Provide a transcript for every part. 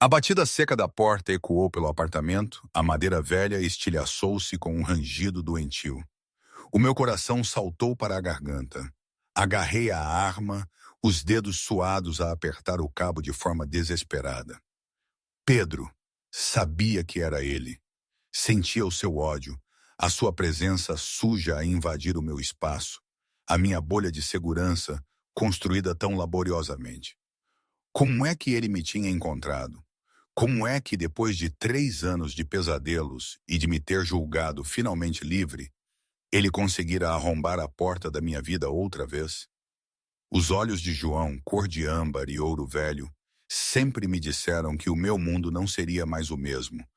A batida seca da porta ecoou pelo apartamento, a madeira velha estilhaçou-se com um rangido doentio. O meu coração saltou para a garganta. Agarrei a arma, os dedos suados a apertar o cabo de forma desesperada. Pedro. Sabia que era ele. Sentia o seu ódio, a sua presença suja a invadir o meu espaço, a minha bolha de segurança, construída tão laboriosamente. Como é que ele me tinha encontrado? Como é que, depois de 3 anos de pesadelos e de me ter julgado finalmente livre, ele conseguira arrombar a porta da minha vida outra vez? Os olhos de João, cor de âmbar e ouro velho, sempre me disseram que o meu mundo não seria mais o mesmo,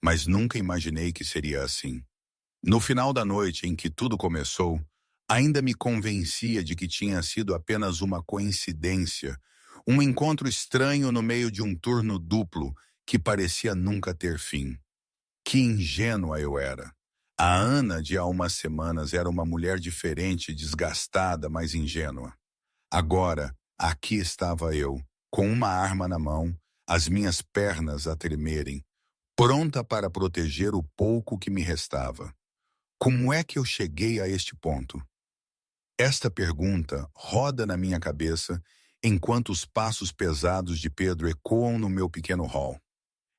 mas nunca imaginei que seria assim. No final da noite em que tudo começou, ainda me convencia de que tinha sido apenas uma coincidência, um encontro estranho no meio de um turno duplo que parecia nunca ter fim. Que ingênua eu era. A Ana de há umas semanas era uma mulher diferente, desgastada, mas ingênua. Agora, aqui estava eu, com uma arma na mão, as minhas pernas a tremerem, pronta para proteger o pouco que me restava. Como é que eu cheguei a este ponto? Esta pergunta roda na minha cabeça enquanto os passos pesados de Pedro ecoam no meu pequeno hall.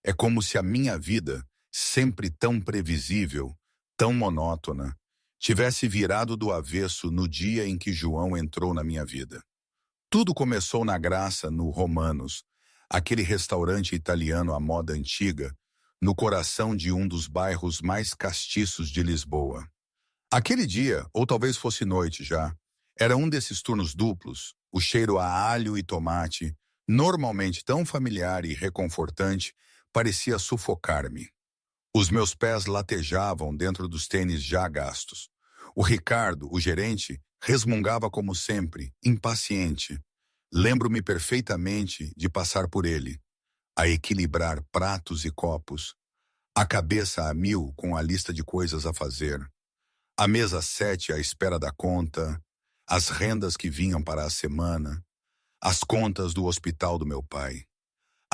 É como se a minha vida, sempre tão previsível, tão monótona, tivesse virado do avesso no dia em que João entrou na minha vida. Tudo começou na Graça, no Romanos, aquele restaurante italiano à moda antiga, no coração de um dos bairros mais castiços de Lisboa. Aquele dia, ou talvez fosse noite já, era um desses turnos duplos, o cheiro a alho e tomate, normalmente tão familiar e reconfortante, parecia sufocar-me. Os meus pés latejavam dentro dos tênis já gastos. O Ricardo, o gerente, resmungava como sempre, impaciente. Lembro-me perfeitamente de passar por ele, a equilibrar pratos e copos, a cabeça a mil com a lista de coisas a fazer, a mesa 7 à espera da conta, as rendas que vinham para a semana, as contas do hospital do meu pai.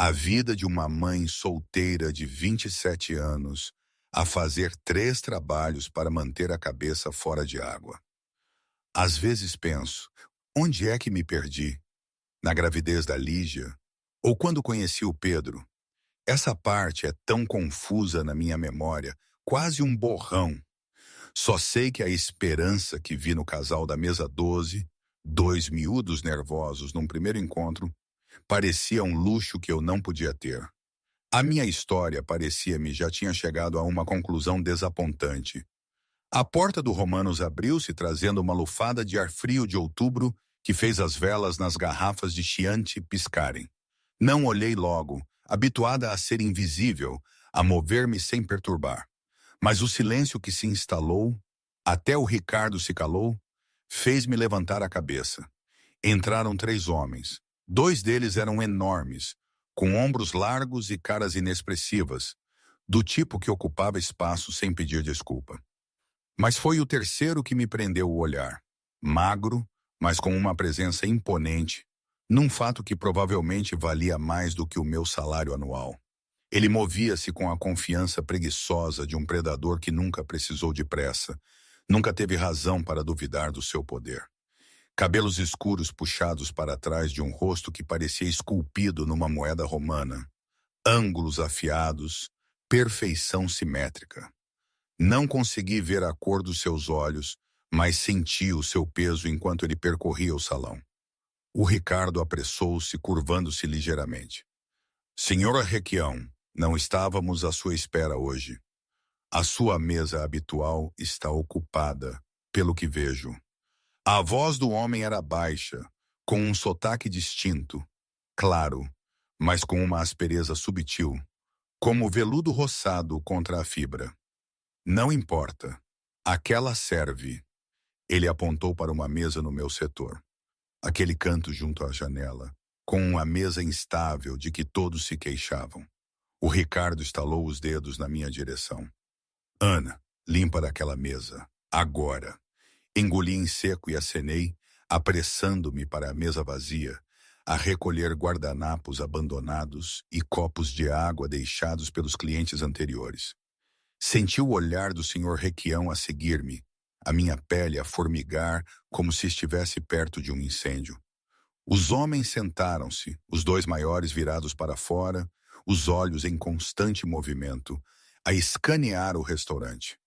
A vida de uma mãe solteira de 27 anos a fazer 3 trabalhos para manter a cabeça fora de água. Às vezes penso, onde é que me perdi? Na gravidez da Lígia? Ou quando conheci o Pedro? Essa parte é tão confusa na minha memória, quase um borrão. Só sei que a esperança que vi no casal da mesa 12, dois miúdos nervosos num primeiro encontro, parecia um luxo que eu não podia ter. A minha história, parecia-me, já tinha chegado a uma conclusão desapontante. A porta do Romanos abriu-se trazendo uma lufada de ar frio de outubro que fez as velas nas garrafas de Chianti piscarem. Não olhei logo, habituada a ser invisível, a mover-me sem perturbar. Mas o silêncio que se instalou, até o Ricardo se calou, fez-me levantar a cabeça. Entraram 3 homens. 2 deles eram enormes, com ombros largos e caras inexpressivas, do tipo que ocupava espaço sem pedir desculpa. Mas foi o terceiro que me prendeu o olhar. Magro, mas com uma presença imponente, num fato que provavelmente valia mais do que o meu salário anual. Ele movia-se com a confiança preguiçosa de um predador que nunca precisou de pressa, nunca teve razão para duvidar do seu poder. Cabelos escuros puxados para trás de um rosto que parecia esculpido numa moeda romana. Ângulos afiados, perfeição simétrica. Não consegui ver a cor dos seus olhos, mas senti o seu peso enquanto ele percorria o salão. O Ricardo apressou-se, curvando-se ligeiramente. Senhora Requião, não estávamos à sua espera hoje. A sua mesa habitual está ocupada, pelo que vejo. A voz do homem era baixa, com um sotaque distinto, claro, mas com uma aspereza subtil, como veludo roçado contra a fibra. Não importa. Aquela serve. Ele apontou para uma mesa no meu setor. Aquele canto junto à janela, com uma mesa instável de que todos se queixavam. O Ricardo estalou os dedos na minha direção. Ana, limpa daquela mesa. Agora. Engoli em seco e acenei, apressando-me para a mesa vazia, a recolher guardanapos abandonados e copos de água deixados pelos clientes anteriores. Senti o olhar do Sr. Requião a seguir-me, a minha pele a formigar como se estivesse perto de um incêndio. Os homens sentaram-se, os dois maiores virados para fora, os olhos em constante movimento, a escanear o restaurante.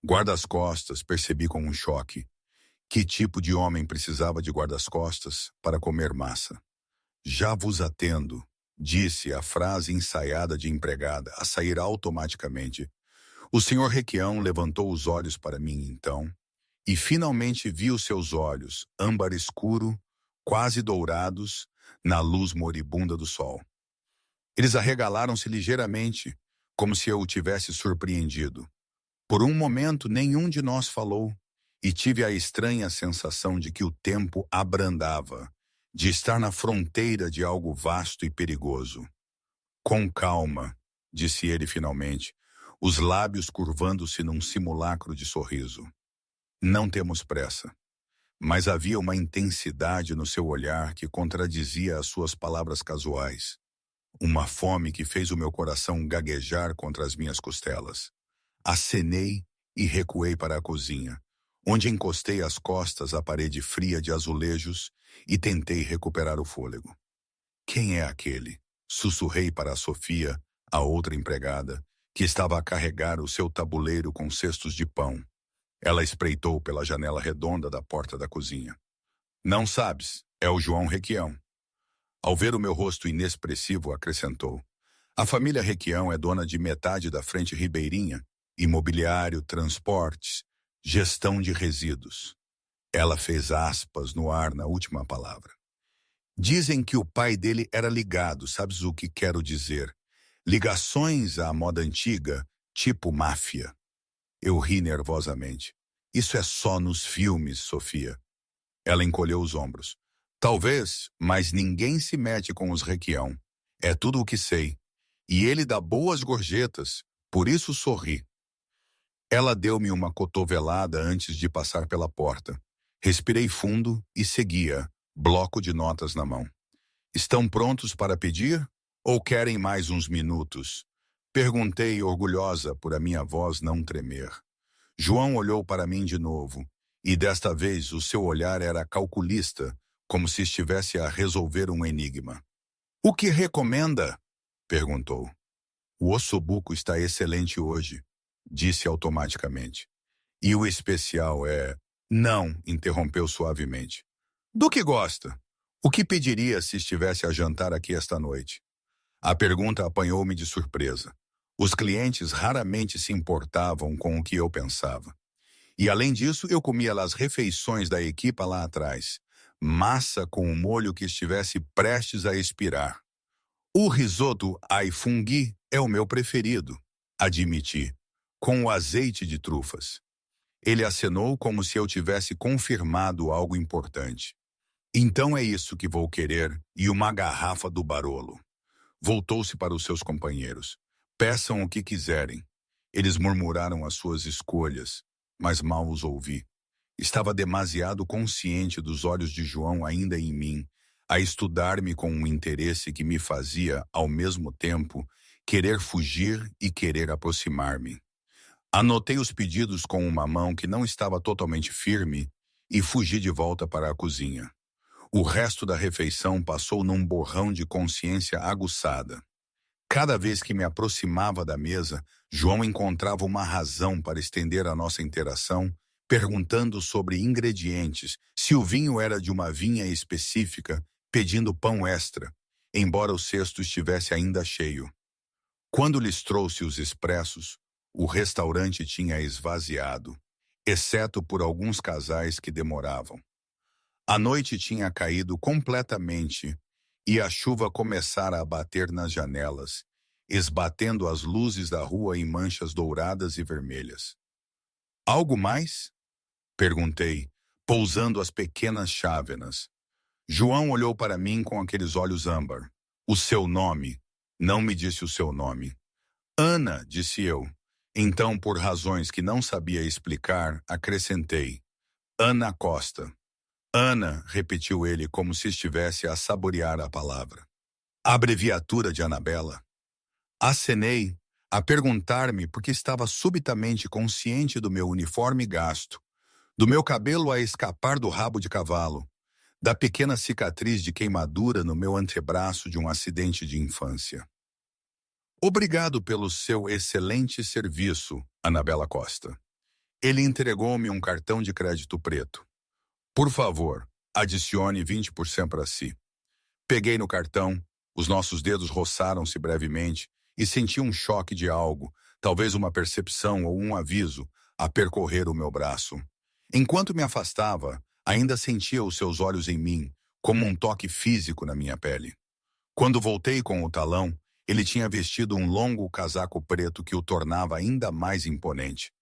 Guardas-costas, percebi com um choque. Que tipo de homem precisava de guardas-costas para comer massa? Já vos atendo, disse a frase ensaiada de empregada, a sair automaticamente. O Sr. Requião levantou os olhos para mim então, e finalmente vi os seus olhos, âmbar escuro, quase dourados, na luz moribunda do sol. Eles arregalaram-se ligeiramente, como se eu o tivesse surpreendido. Por um momento, nenhum de nós falou, e tive a estranha sensação de que o tempo abrandava, de estar na fronteira de algo vasto e perigoso. Com calma, disse ele finalmente, os lábios curvando-se num simulacro de sorriso. Não temos pressa. Mas havia uma intensidade no seu olhar que contradizia as suas palavras casuais. Uma fome que fez o meu coração gaguejar contra as minhas costelas. Acenei e recuei para a cozinha, onde encostei as costas à parede fria de azulejos e tentei recuperar o fôlego. Quem é aquele? Sussurrei para a Sofia, a outra empregada, que estava a carregar o seu tabuleiro com cestos de pão. Ela espreitou pela janela redonda da porta da cozinha. Não sabes, é o João Requião. Ao ver o meu rosto inexpressivo, acrescentou. A família Requião é dona de metade da frente ribeirinha, imobiliário, transportes, gestão de resíduos. Ela fez aspas no ar na última palavra. Dizem que o pai dele era ligado, sabes o que quero dizer? Ligações à moda antiga, tipo máfia. Eu ri nervosamente. Isso é só nos filmes, Sofia. Ela encolheu os ombros. Talvez, mas ninguém se mete com os Requião. É tudo o que sei. E ele dá boas gorjetas, por isso sorri. Ela deu-me uma cotovelada antes de passar pela porta. Respirei fundo e seguia, bloco de notas na mão. Estão prontos para pedir? Ou querem mais uns minutos? Perguntei, orgulhosa por a minha voz não tremer. João olhou para mim de novo, e desta vez o seu olhar era calculista, como se estivesse a resolver um enigma. O que recomenda? Perguntou. O ossobuco está excelente hoje, disse automaticamente. E o especial é... Não, interrompeu suavemente. Do que gosta? O que pediria se estivesse a jantar aqui esta noite? A pergunta apanhou-me de surpresa. Os clientes raramente se importavam com o que eu pensava. E além disso, eu comia as refeições da equipa lá atrás. Massa com um molho que estivesse prestes a expirar. O risoto ai funghi é o meu preferido, admiti, com o azeite de trufas. Ele acenou como se eu tivesse confirmado algo importante. Então é isso que vou querer e uma garrafa do Barolo. Voltou-se para os seus companheiros. Peçam o que quiserem. Eles murmuraram as suas escolhas, mas mal os ouvi. Estava demasiado consciente dos olhos de João ainda em mim, a estudar-me com um interesse que me fazia, ao mesmo tempo, querer fugir e querer aproximar-me. Anotei os pedidos com uma mão que não estava totalmente firme e fugi de volta para a cozinha. O resto da refeição passou num borrão de consciência aguçada. Cada vez que me aproximava da mesa, João encontrava uma razão para estender a nossa interação, perguntando sobre ingredientes, se o vinho era de uma vinha específica, pedindo pão extra, embora o cesto estivesse ainda cheio. Quando lhes trouxe os expressos, o restaurante tinha esvaziado, exceto por alguns casais que demoravam. A noite tinha caído completamente e a chuva começara a bater nas janelas, esbatendo as luzes da rua em manchas douradas e vermelhas. Algo mais? Perguntei, pousando as pequenas chávenas. João olhou para mim com aqueles olhos âmbar. O seu nome? Não me disse o seu nome. Ana, disse eu. Então, por razões que não sabia explicar, acrescentei. Ana Costa. Ana, repetiu ele como se estivesse a saborear a palavra. A abreviatura de Anabela. Acenei, a perguntar-me porque estava subitamente consciente do meu uniforme gasto, do meu cabelo a escapar do rabo de cavalo, da pequena cicatriz de queimadura no meu antebraço de um acidente de infância. Obrigado pelo seu excelente serviço, Anabela Costa. Ele entregou-me um cartão de crédito preto. Por favor, adicione 20% para si. Peguei no cartão, os nossos dedos roçaram-se brevemente e senti um choque de algo, talvez uma percepção ou um aviso, a percorrer o meu braço. Enquanto me afastava, ainda sentia os seus olhos em mim, como um toque físico na minha pele. Quando voltei com o talão, ele tinha vestido um longo casaco preto que o tornava ainda mais imponente.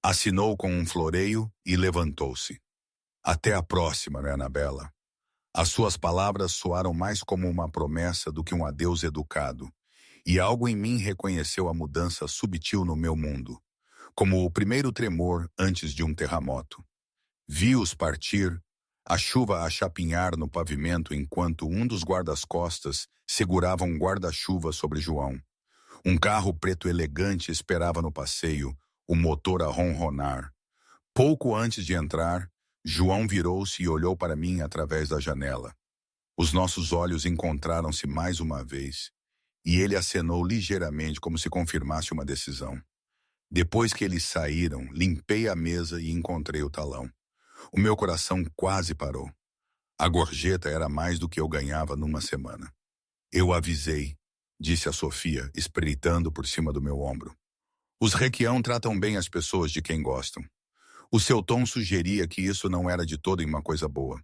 Assinou com um floreio e levantou-se. Até a próxima, né, Anabela? As suas palavras soaram mais como uma promessa do que um adeus educado, e algo em mim reconheceu a mudança subtil no meu mundo, como o primeiro tremor antes de um terremoto. Vi-os partir, a chuva a chapinhar no pavimento enquanto um dos guardas-costas segurava um guarda-chuva sobre João. Um carro preto elegante esperava no passeio, o motor a ronronar. Pouco antes de entrar, João virou-se e olhou para mim através da janela. Os nossos olhos encontraram-se mais uma vez, e ele acenou ligeiramente como se confirmasse uma decisão. Depois que eles saíram, limpei a mesa e encontrei o talão. O meu coração quase parou. A gorjeta era mais do que eu ganhava numa semana. Eu avisei, disse a Sofia, espreitando por cima do meu ombro. Os Requião tratam bem as pessoas de quem gostam. O seu tom sugeria que isso não era de todo uma coisa boa.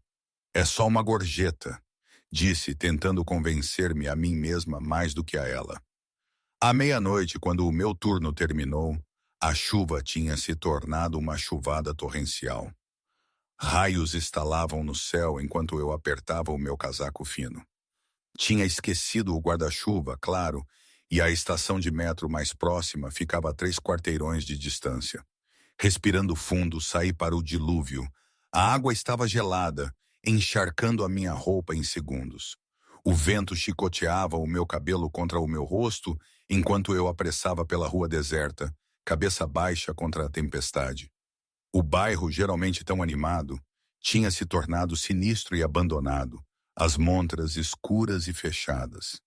É só uma gorjeta, disse, tentando convencer-me a mim mesma mais do que a ela. À meia-noite, quando o meu turno terminou, a chuva tinha se tornado uma chuvada torrencial. Raios estalavam no céu enquanto eu apertava o meu casaco fino. Tinha esquecido o guarda-chuva, claro, e a estação de metro mais próxima ficava a 3 quarteirões de distância. Respirando fundo, saí para o dilúvio. A água estava gelada, encharcando a minha roupa em segundos. O vento chicoteava o meu cabelo contra o meu rosto enquanto eu apressava pela rua deserta, cabeça baixa contra a tempestade. O bairro, geralmente tão animado, tinha se tornado sinistro e abandonado, as montras escuras e fechadas.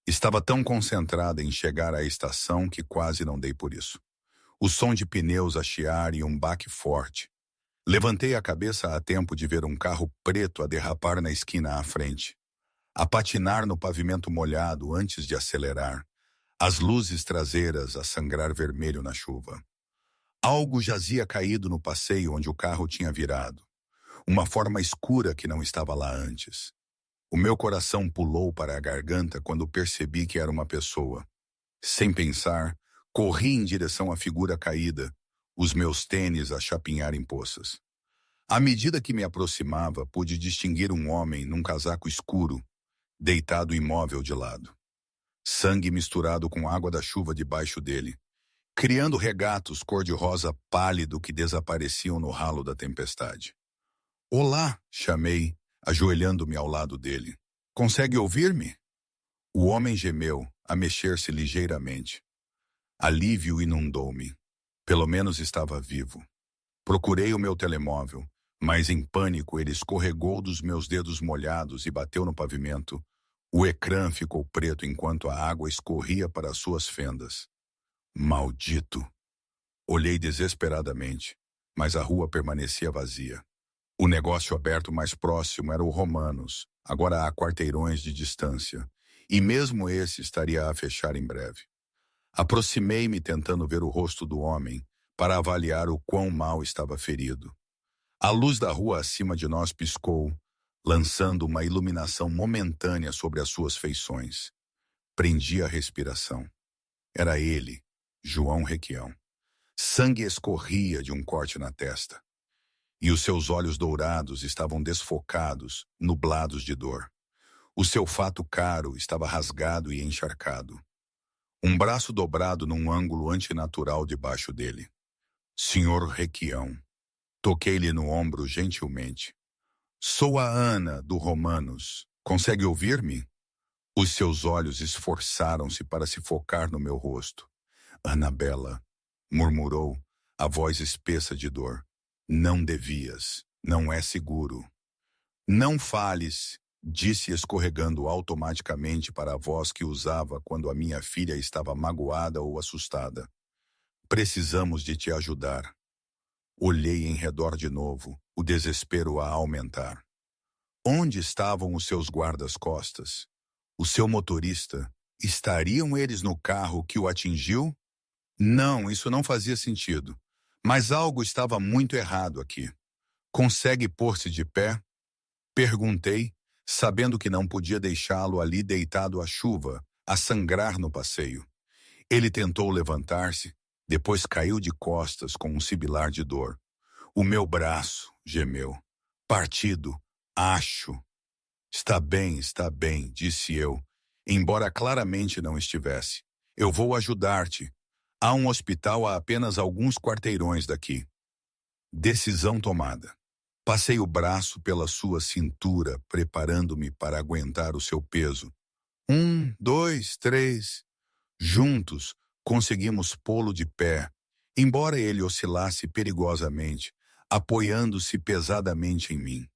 Estava tão concentrada em chegar à estação que quase não dei por isso. O som de pneus a chiar e um baque forte. Levantei a cabeça a tempo de ver um carro preto a derrapar na esquina à frente, a patinar no pavimento molhado antes de acelerar, as luzes traseiras a sangrar vermelho na chuva. Algo jazia caído no passeio onde o carro tinha virado, uma forma escura que não estava lá antes. O meu coração pulou para a garganta quando percebi que era uma pessoa. Sem pensar, corri em direção à figura caída, os meus tênis a chapinhar em poças. À medida que me aproximava, pude distinguir um homem num casaco escuro, deitado imóvel de lado. Sangue misturado com água da chuva debaixo dele, criando regatos cor-de-rosa pálido que desapareciam no ralo da tempestade. Olá, chamei, ajoelhando-me ao lado dele. Consegue ouvir-me? O homem gemeu, a mexer-se ligeiramente. Alívio inundou-me. Pelo menos estava vivo. Procurei o meu telemóvel, mas em pânico ele escorregou dos meus dedos molhados e bateu no pavimento. O ecrã ficou preto enquanto a água escorria para as suas fendas. Maldito! Olhei desesperadamente, mas a rua permanecia vazia. O negócio aberto mais próximo era o Romanos, agora a quarteirões de distância, e mesmo esse estaria a fechar em breve. Aproximei-me tentando ver o rosto do homem, para avaliar o quão mal estava ferido. A luz da rua acima de nós piscou, lançando uma iluminação momentânea sobre as suas feições. Prendi a respiração. Era ele, João Requião. Sangue escorria de um corte na testa. E os seus olhos dourados estavam desfocados, nublados de dor. O seu fato caro estava rasgado e encharcado. Um braço dobrado num ângulo antinatural debaixo dele. Senhor Requião. Toquei-lhe no ombro gentilmente. Sou a Ana, do Romanos. Consegue ouvir-me? Os seus olhos esforçaram-se para se focar no meu rosto. Anabela, murmurou, a voz espessa de dor. Não devias. Não é seguro. Não fales, disse escorregando automaticamente para a voz que usava quando a minha filha estava magoada ou assustada. Precisamos de te ajudar. Olhei em redor de novo, o desespero a aumentar. Onde estavam os seus guardas-costas? O seu motorista? Estariam eles no carro que o atingiu? Não, isso não fazia sentido. Mas algo estava muito errado aqui. Consegue pôr-se de pé? Perguntei, sabendo que não podia deixá-lo ali deitado à chuva, a sangrar no passeio. Ele tentou levantar-se, depois caiu de costas com um sibilar de dor. O meu braço, gemeu. Partido, acho. Está bem, disse eu, embora claramente não estivesse. Eu vou ajudar-te. Há um hospital a apenas alguns quarteirões daqui. Decisão tomada. Passei o braço pela sua cintura, preparando-me para aguentar o seu peso. 1, 2, 3. Juntos, conseguimos pô-lo de pé, embora ele oscilasse perigosamente, apoiando-se pesadamente em mim.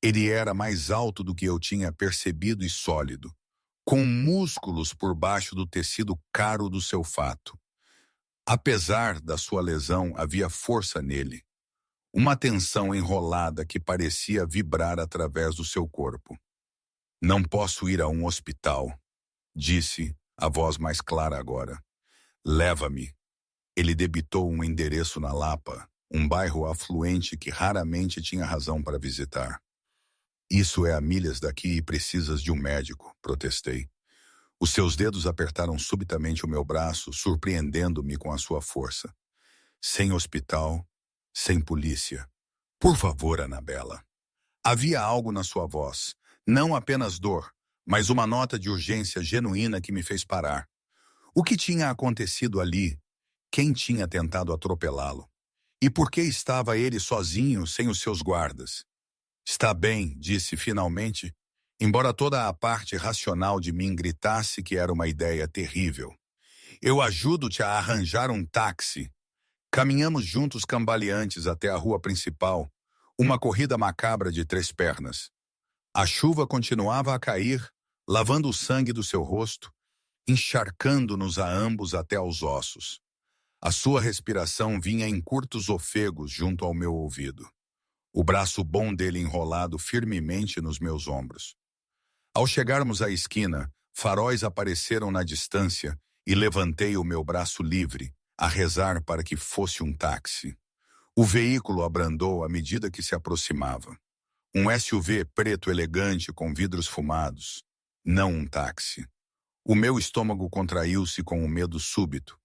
Ele era mais alto do que eu tinha percebido e sólido, com músculos por baixo do tecido caro do seu fato. Apesar da sua lesão, havia força nele. Uma tensão enrolada que parecia vibrar através do seu corpo. Não posso ir a um hospital, disse, a voz mais clara agora. Leva-me. Ele debitou um endereço na Lapa, um bairro afluente que raramente tinha razão para visitar. Isso é a milhas daqui e precisas de um médico, protestei. Os seus dedos apertaram subitamente o meu braço, surpreendendo-me com a sua força. Sem hospital, sem polícia. Por favor, Anabela. Havia algo na sua voz, não apenas dor, mas uma nota de urgência genuína que me fez parar. O que tinha acontecido ali? Quem tinha tentado atropelá-lo? E por que estava ele sozinho, sem os seus guardas? Está bem, disse finalmente, embora toda a parte racional de mim gritasse que era uma ideia terrível. Eu ajudo-te a arranjar um táxi. Caminhamos juntos cambaleantes até a rua principal, uma corrida macabra de 3 pernas. A chuva continuava a cair, lavando o sangue do seu rosto, encharcando-nos a ambos até aos ossos. A sua respiração vinha em curtos ofegos junto ao meu ouvido. O braço bom dele enrolado firmemente nos meus ombros. Ao chegarmos à esquina, faróis apareceram na distância e levantei o meu braço livre, a rezar para que fosse um táxi. O veículo abrandou à medida que se aproximava. Um SUV preto elegante com vidros fumados. Não um táxi. O meu estômago contraiu-se com um medo súbito.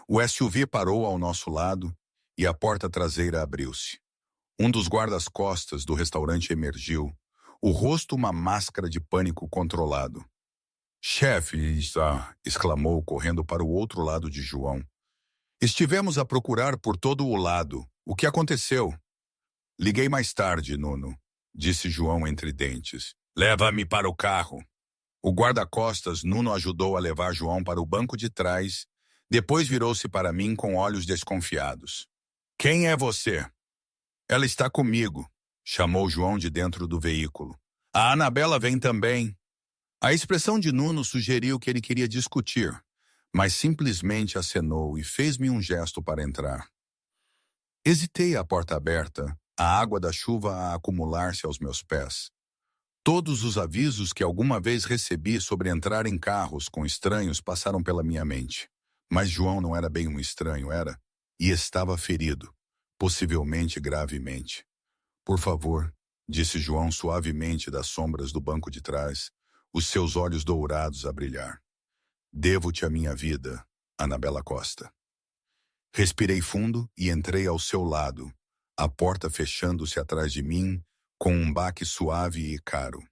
O SUV parou ao nosso lado e a porta traseira abriu-se. Um dos guardas-costas do restaurante emergiu, o rosto uma máscara de pânico controlado. Chefe, exclamou, correndo para o outro lado de João. Estivemos a procurar por todo o lado. O que aconteceu? Liguei mais tarde, Nuno, disse João entre dentes. Leva-me para o carro. O guarda-costas Nuno ajudou a levar João para o banco de trás, depois virou-se para mim com olhos desconfiados. Quem é você? Ela está comigo, chamou João de dentro do veículo. A Anabela vem também. A expressão de Nuno sugeriu que ele queria discutir, mas simplesmente acenou e fez-me um gesto para entrar. Hesitei a porta aberta, a água da chuva a acumular-se aos meus pés. Todos os avisos que alguma vez recebi sobre entrar em carros com estranhos passaram pela minha mente. Mas João não era bem um estranho, era? E estava ferido, possivelmente gravemente. Por favor, disse João suavemente das sombras do banco de trás, os seus olhos dourados a brilhar. Devo-te a minha vida, Anabela Costa. Respirei fundo e entrei ao seu lado, a porta fechando-se atrás de mim, com um baque suave e caro.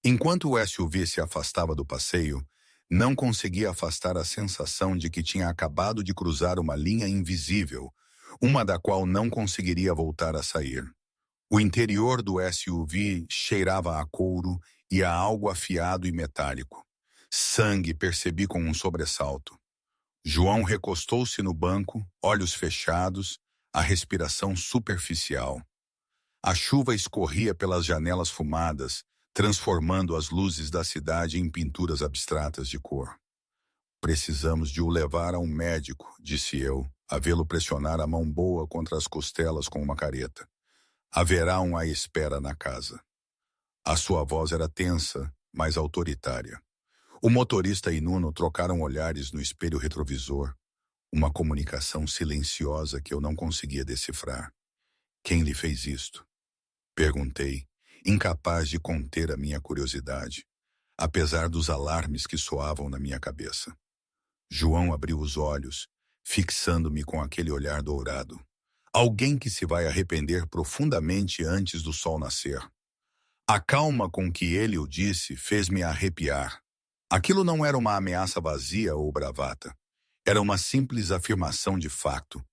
Enquanto o SUV se afastava do passeio, não conseguia afastar a sensação de que tinha acabado de cruzar uma linha invisível, uma da qual não conseguiria voltar a sair. O interior do SUV cheirava a couro e a algo afiado e metálico. Sangue percebi com um sobressalto. João recostou-se no banco, olhos fechados, a respiração superficial. A chuva escorria pelas janelas fumadas, transformando as luzes da cidade em pinturas abstratas de cor. Precisamos de o levar a um médico, disse eu, a vê-lo pressionar a mão boa contra as costelas com uma careta. Haverá um à espera na casa. A sua voz era tensa, mas autoritária. O motorista e Nuno trocaram olhares no espelho retrovisor, uma comunicação silenciosa que eu não conseguia decifrar. Quem lhe fez isto? Perguntei, incapaz de conter a minha curiosidade, apesar dos alarmes que soavam na minha cabeça. João abriu os olhos, fixando-me com aquele olhar dourado. Alguém que se vai arrepender profundamente antes do sol nascer. A calma com que ele o disse fez-me arrepiar. Aquilo não era uma ameaça vazia ou bravata. Era uma simples afirmação de fato.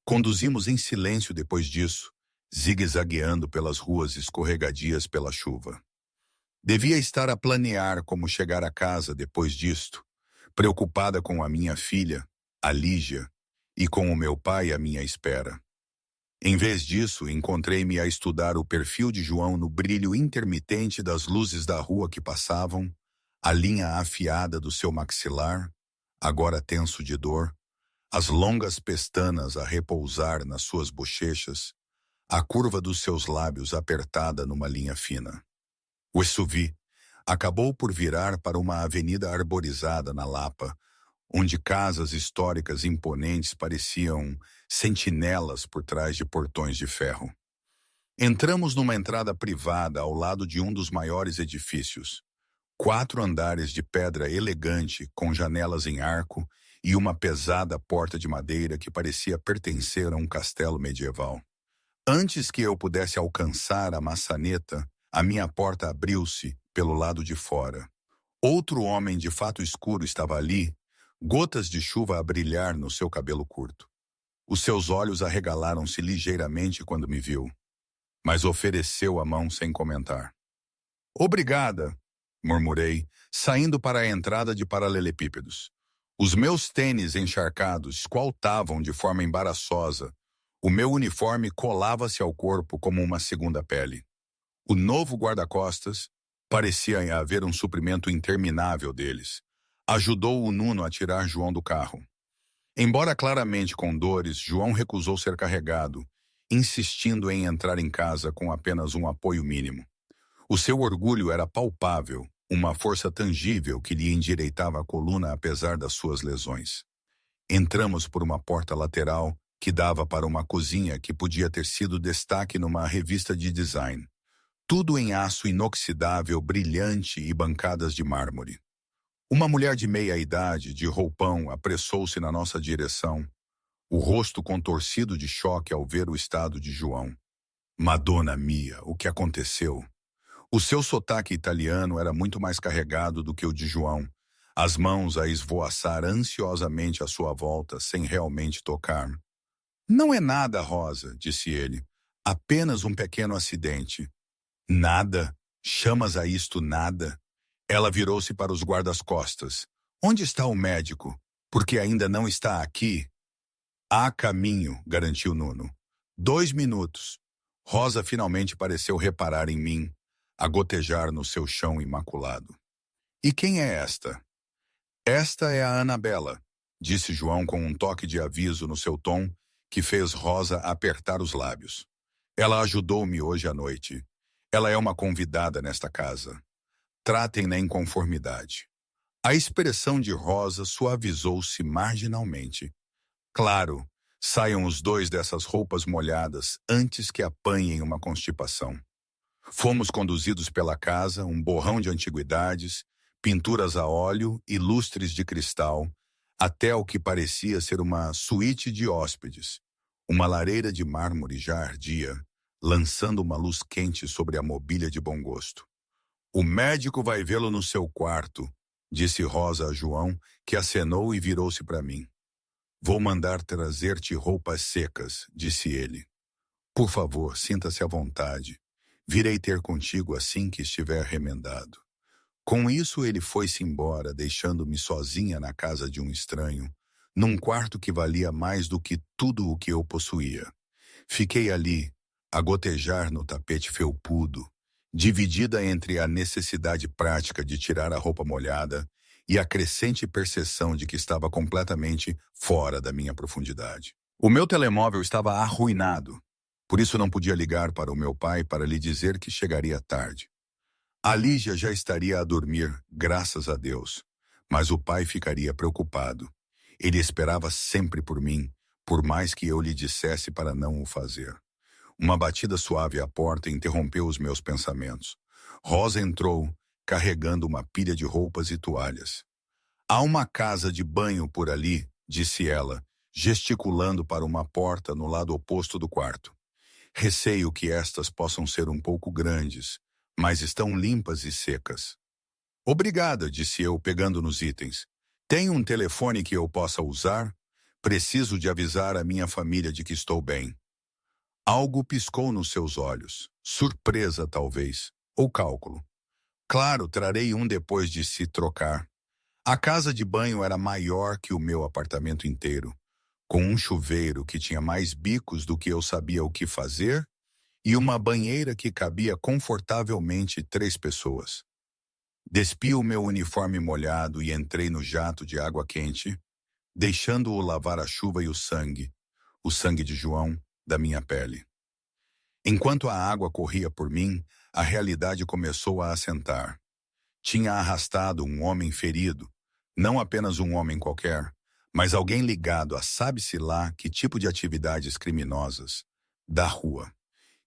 Conduzimos em silêncio depois disso, zigue-zagueando pelas ruas escorregadias pela chuva. Devia estar a planear como chegar a casa depois disto, preocupada com a minha filha, a Lígia, e com o meu pai à minha espera. Em vez disso, encontrei-me a estudar o perfil de João no brilho intermitente das luzes da rua que passavam, a linha afiada do seu maxilar, agora tenso de dor, as longas pestanas a repousar nas suas bochechas, a curva dos seus lábios apertada numa linha fina. O SUV acabou por virar para uma avenida arborizada na Lapa, onde casas históricas imponentes pareciam sentinelas por trás de portões de ferro. Entramos numa entrada privada ao lado de um dos maiores edifícios. 4 andares de pedra elegante com janelas em arco e uma pesada porta de madeira que parecia pertencer a um castelo medieval. Antes que eu pudesse alcançar a maçaneta, a minha porta abriu-se pelo lado de fora. Outro homem de fato escuro estava ali, gotas de chuva a brilhar no seu cabelo curto. Os seus olhos arregalaram-se ligeiramente quando me viu, mas ofereceu a mão sem comentar. Obrigada, murmurei, saindo para a entrada de paralelepípedos. Os meus tênis encharcados esqualtavam de forma embaraçosa. O meu uniforme colava-se ao corpo como uma segunda pele. O novo guarda-costas parecia haver um suprimento interminável deles. Ajudou o Nuno a tirar João do carro. Embora claramente com dores, João recusou ser carregado, insistindo em entrar em casa com apenas um apoio mínimo. O seu orgulho era palpável, uma força tangível que lhe endireitava a coluna apesar das suas lesões. Entramos por uma porta lateral que dava para uma cozinha que podia ter sido destaque numa revista de design. Tudo em aço inoxidável, brilhante e bancadas de mármore. Uma mulher de meia-idade, de roupão, apressou-se na nossa direção, o rosto contorcido de choque ao ver o estado de João. Madonna mia, o que aconteceu? O seu sotaque italiano era muito mais carregado do que o de João, as mãos a esvoaçar ansiosamente à sua volta, sem realmente tocar. Não é nada, Rosa, disse ele. Apenas um pequeno acidente. Nada? Chamas a isto nada? Ela virou-se para os guardas-costas. Onde está o médico? Porque ainda não está aqui? Há caminho, garantiu Nuno. 2 minutos. Rosa finalmente pareceu reparar em mim, a gotejar no seu chão imaculado. E quem é esta? Esta é a Anabela, disse João com um toque de aviso no seu tom que fez Rosa apertar os lábios. Ela ajudou-me hoje à noite. Ela é uma convidada nesta casa. Tratem-na em conformidade. A expressão de Rosa suavizou-se marginalmente. Claro, saiam os 2 dessas roupas molhadas antes que apanhem uma constipação. Fomos conduzidos pela casa, um borrão de antiguidades, pinturas a óleo e lustres de cristal, até o que parecia ser uma suíte de hóspedes. Uma lareira de mármore já ardia, lançando uma luz quente sobre a mobília de bom gosto. O médico vai vê-lo no seu quarto, disse Rosa a João, que acenou e virou-se para mim. Vou mandar trazer-te roupas secas, disse ele. Por favor, sinta-se à vontade. Virei ter contigo assim que estiver remendado. Com isso, ele foi-se embora, deixando-me sozinha na casa de um estranho, num quarto que valia mais do que tudo o que eu possuía. Fiquei ali, a gotejar no tapete felpudo, dividida entre a necessidade prática de tirar a roupa molhada e a crescente percepção de que estava completamente fora da minha profundidade. O meu telemóvel estava arruinado, por isso não podia ligar para o meu pai para lhe dizer que chegaria tarde. A Lígia já estaria a dormir, graças a Deus, mas o pai ficaria preocupado. Ele esperava sempre por mim, por mais que eu lhe dissesse para não o fazer. Uma batida suave à porta interrompeu os meus pensamentos. Rosa entrou, carregando uma pilha de roupas e toalhas. Há uma casa de banho por ali, disse ela, gesticulando para uma porta no lado oposto do quarto. Receio que estas possam ser um pouco grandes, mas estão limpas e secas. Obrigada, disse eu, pegando nos itens. Tem um telefone que eu possa usar? Preciso de avisar a minha família de que estou bem. Algo piscou nos seus olhos. Surpresa, talvez. Ou cálculo. Claro, trarei um depois de se trocar. A casa de banho era maior que o meu apartamento inteiro, com um chuveiro que tinha mais bicos do que eu sabia o que fazer e uma banheira que cabia confortavelmente 3 pessoas. Despi o meu uniforme molhado e entrei no jato de água quente, deixando-o lavar a chuva e o sangue de João, da minha pele. Enquanto a água corria por mim, a realidade começou a assentar. Tinha arrastado um homem ferido, não apenas um homem qualquer, mas alguém ligado a sabe-se lá que tipo de atividades criminosas, da rua.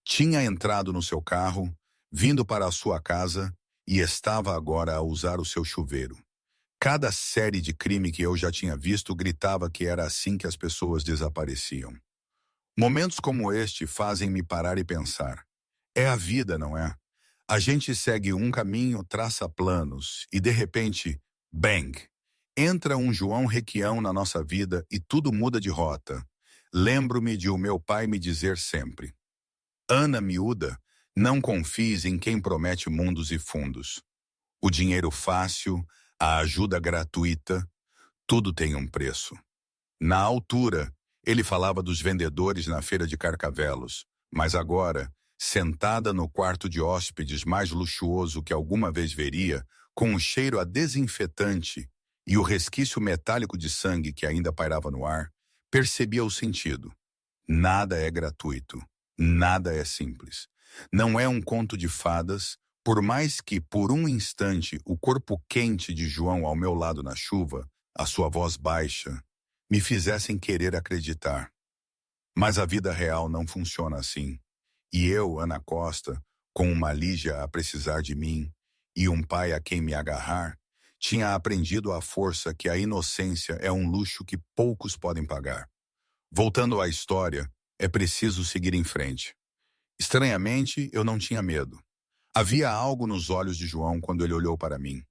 Tinha entrado no seu carro, vindo para a sua casa e estava agora a usar o seu chuveiro. Cada série de crime que eu já tinha visto gritava que era assim que as pessoas desapareciam. Momentos como este fazem-me parar e pensar. É a vida, não é? A gente segue um caminho, traça planos e, de repente, bang! Entra um João Requião na nossa vida e tudo muda de rota. Lembro-me de o meu pai me dizer sempre: Ana miúda, não confies em quem promete mundos e fundos. O dinheiro fácil, a ajuda gratuita, tudo tem um preço. Na altura, ele falava dos vendedores na feira de Carcavelos, mas agora, sentada no quarto de hóspedes mais luxuoso que alguma vez veria, com um cheiro a desinfetante e o resquício metálico de sangue que ainda pairava no ar, percebia o sentido. Nada é gratuito, nada é simples. Não é um conto de fadas, por mais que, por um instante, o corpo quente de João ao meu lado na chuva, a sua voz baixa, me fizessem querer acreditar. Mas a vida real não funciona assim. E eu, Ana Costa, com uma Lígia a precisar de mim e um pai a quem me agarrar, tinha aprendido à força que a inocência é um luxo que poucos podem pagar. Voltando à história, é preciso seguir em frente. Estranhamente, eu não tinha medo. Havia algo nos olhos de João quando ele olhou para mim.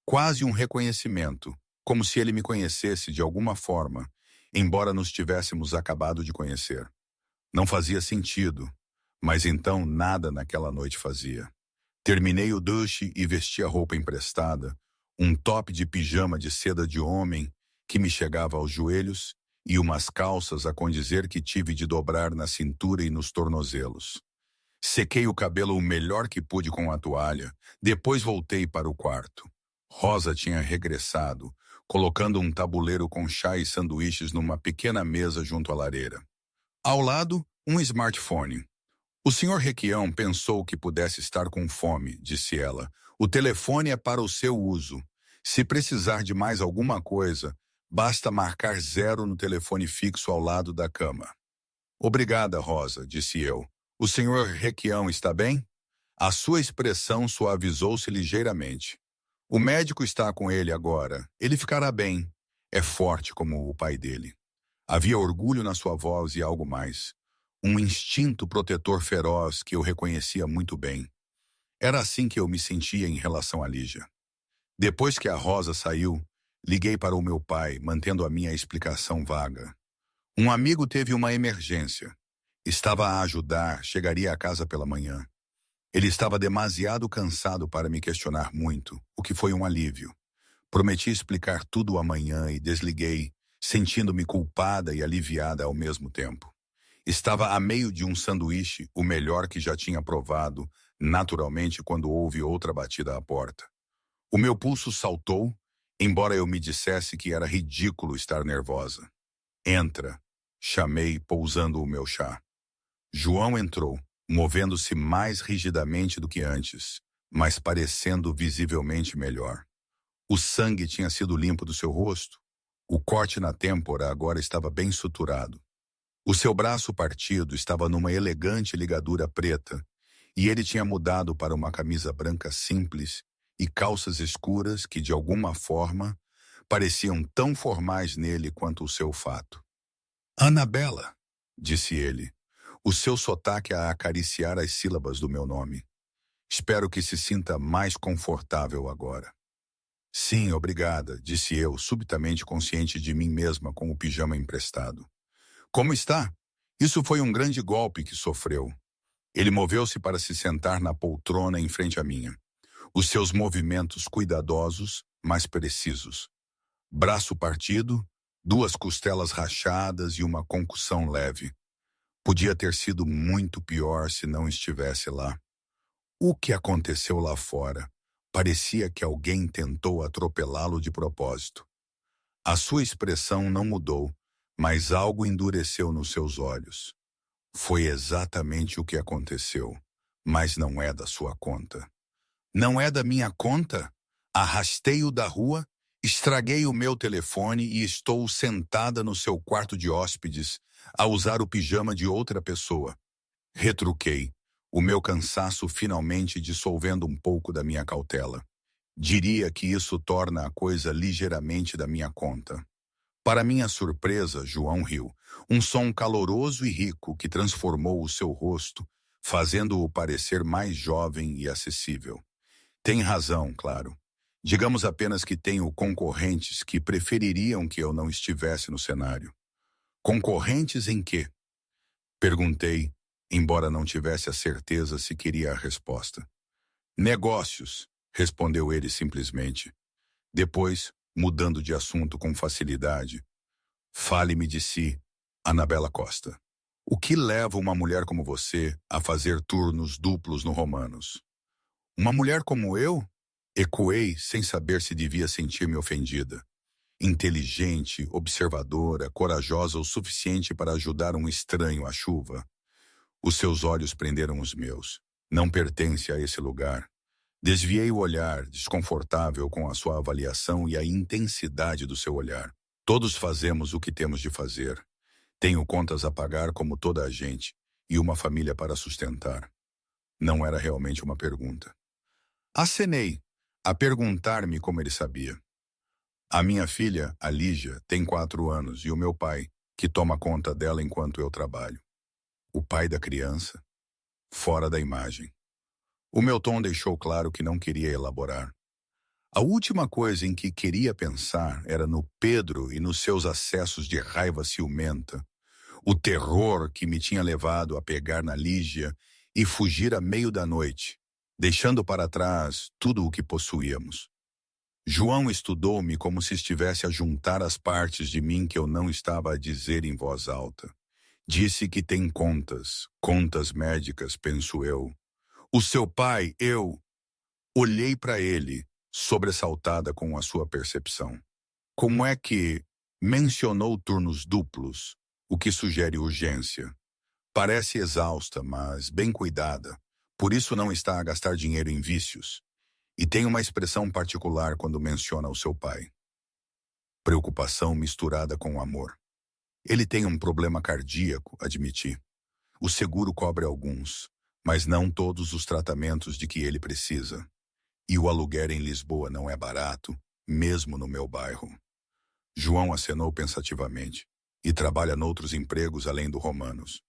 Quase um reconhecimento, como se ele me conhecesse de alguma forma, embora nos tivéssemos acabado de conhecer. Não fazia sentido, mas então nada naquela noite fazia. Terminei o duche e vesti a roupa emprestada, um top de pijama de seda de homem que me chegava aos joelhos e umas calças a condizer que tive de dobrar na cintura e nos tornozelos. Sequei o cabelo o melhor que pude com a toalha, depois voltei para o quarto. Rosa tinha regressado, colocando um tabuleiro com chá e sanduíches numa pequena mesa junto à lareira. Ao lado, um smartphone. O senhor Requião pensou que pudesse estar com fome, disse ela. O telefone é para o seu uso. Se precisar de mais alguma coisa, basta marcar 0 no telefone fixo ao lado da cama. Obrigada, Rosa, disse eu. O senhor Requião está bem? A sua expressão suavizou-se ligeiramente. O médico está com ele agora. Ele ficará bem. É forte como o pai dele. Havia orgulho na sua voz e algo mais. Um instinto protetor feroz que eu reconhecia muito bem. Era assim que eu me sentia em relação a Lígia. Depois que a Rosa saiu, liguei para o meu pai, mantendo a minha explicação vaga. Um amigo teve uma emergência. Estava a ajudar, chegaria a casa pela manhã. Ele estava demasiado cansado para me questionar muito, o que foi um alívio. Prometi explicar tudo amanhã e desliguei, sentindo-me culpada e aliviada ao mesmo tempo. Estava a meio de um sanduíche, o melhor que já tinha provado, naturalmente, quando houve outra batida à porta. O meu pulso saltou, embora eu me dissesse que era ridículo estar nervosa. Entra, chamei, pousando o meu chá. João entrou, movendo-se mais rigidamente do que antes, mas parecendo visivelmente melhor. O sangue tinha sido limpo do seu rosto. O corte na têmpora agora estava bem suturado. O seu braço partido estava numa elegante ligadura preta, e ele tinha mudado para uma camisa branca simples e calças escuras que, de alguma forma, pareciam tão formais nele quanto o seu fato. "Anabela", disse ele, o seu sotaque a acariciar as sílabas do meu nome. "Espero que se sinta mais confortável agora." "Sim, obrigada", disse eu, subitamente consciente de mim mesma com o pijama emprestado. "Como está?" Isso foi um grande golpe que sofreu. Ele moveu-se para se sentar na poltrona em frente à minha. Os seus movimentos cuidadosos, mas precisos. Braço partido, duas costelas rachadas e uma concussão leve. Podia ter sido muito pior se não estivesse lá. O que aconteceu lá fora? Parecia que alguém tentou atropelá-lo de propósito. A sua expressão não mudou, mas algo endureceu nos seus olhos. Foi exatamente o que aconteceu, mas não é da sua conta. Não é da minha conta? Arrastei-o da rua, estraguei o meu telefone e estou sentada no seu quarto de hóspedes a usar o pijama de outra pessoa. Retruquei, o meu cansaço finalmente dissolvendo um pouco da minha cautela. Diria que isso torna a coisa ligeiramente da minha conta. Para minha surpresa, João riu. Um som caloroso e rico que transformou o seu rosto, fazendo-o parecer mais jovem e acessível. Tem razão, claro. Digamos apenas que tenho concorrentes que prefeririam que eu não estivesse no cenário. Concorrentes em quê? Perguntei, embora não tivesse a certeza se queria a resposta. Negócios, respondeu ele simplesmente. Depois, mudando de assunto com facilidade, fale-me de si, Anabela Costa. O que leva uma mulher como você a fazer turnos duplos no Romanos? Uma mulher como eu? Ecoei sem saber se devia sentir-me ofendida. Inteligente, observadora, corajosa o suficiente para ajudar um estranho à chuva. Os seus olhos prenderam os meus. Não pertence a esse lugar. Desviei o olhar, desconfortável com a sua avaliação e a intensidade do seu olhar. Todos fazemos o que temos de fazer. Tenho contas a pagar como toda a gente e uma família para sustentar. Não era realmente uma pergunta. Acenei, a perguntar-me como ele sabia. A minha filha, a Lígia, tem 4 anos e o meu pai, que toma conta dela enquanto eu trabalho. O pai da criança? Fora da imagem. O meu tom deixou claro que não queria elaborar. A última coisa em que queria pensar era no Pedro e nos seus acessos de raiva ciumenta, o terror que me tinha levado a pegar na Lígia e fugir à meio da noite, deixando para trás tudo o que possuíamos. João estudou-me como se estivesse a juntar as partes de mim que eu não estava a dizer em voz alta. Disse que tem contas médicas, penso eu. O seu pai, eu... Olhei para ele, sobressaltada com a sua percepção. Como é que mencionou turnos duplos, o que sugere urgência? Parece exausta, mas bem cuidada. Por isso não está a gastar dinheiro em vícios. E tem uma expressão particular quando menciona o seu pai. Preocupação misturada com amor. Ele tem um problema cardíaco, admiti. O seguro cobre alguns, mas não todos os tratamentos de que ele precisa. E o aluguer em Lisboa não é barato, mesmo no meu bairro. João acenou pensativamente. E trabalha noutros empregos além do Romanos.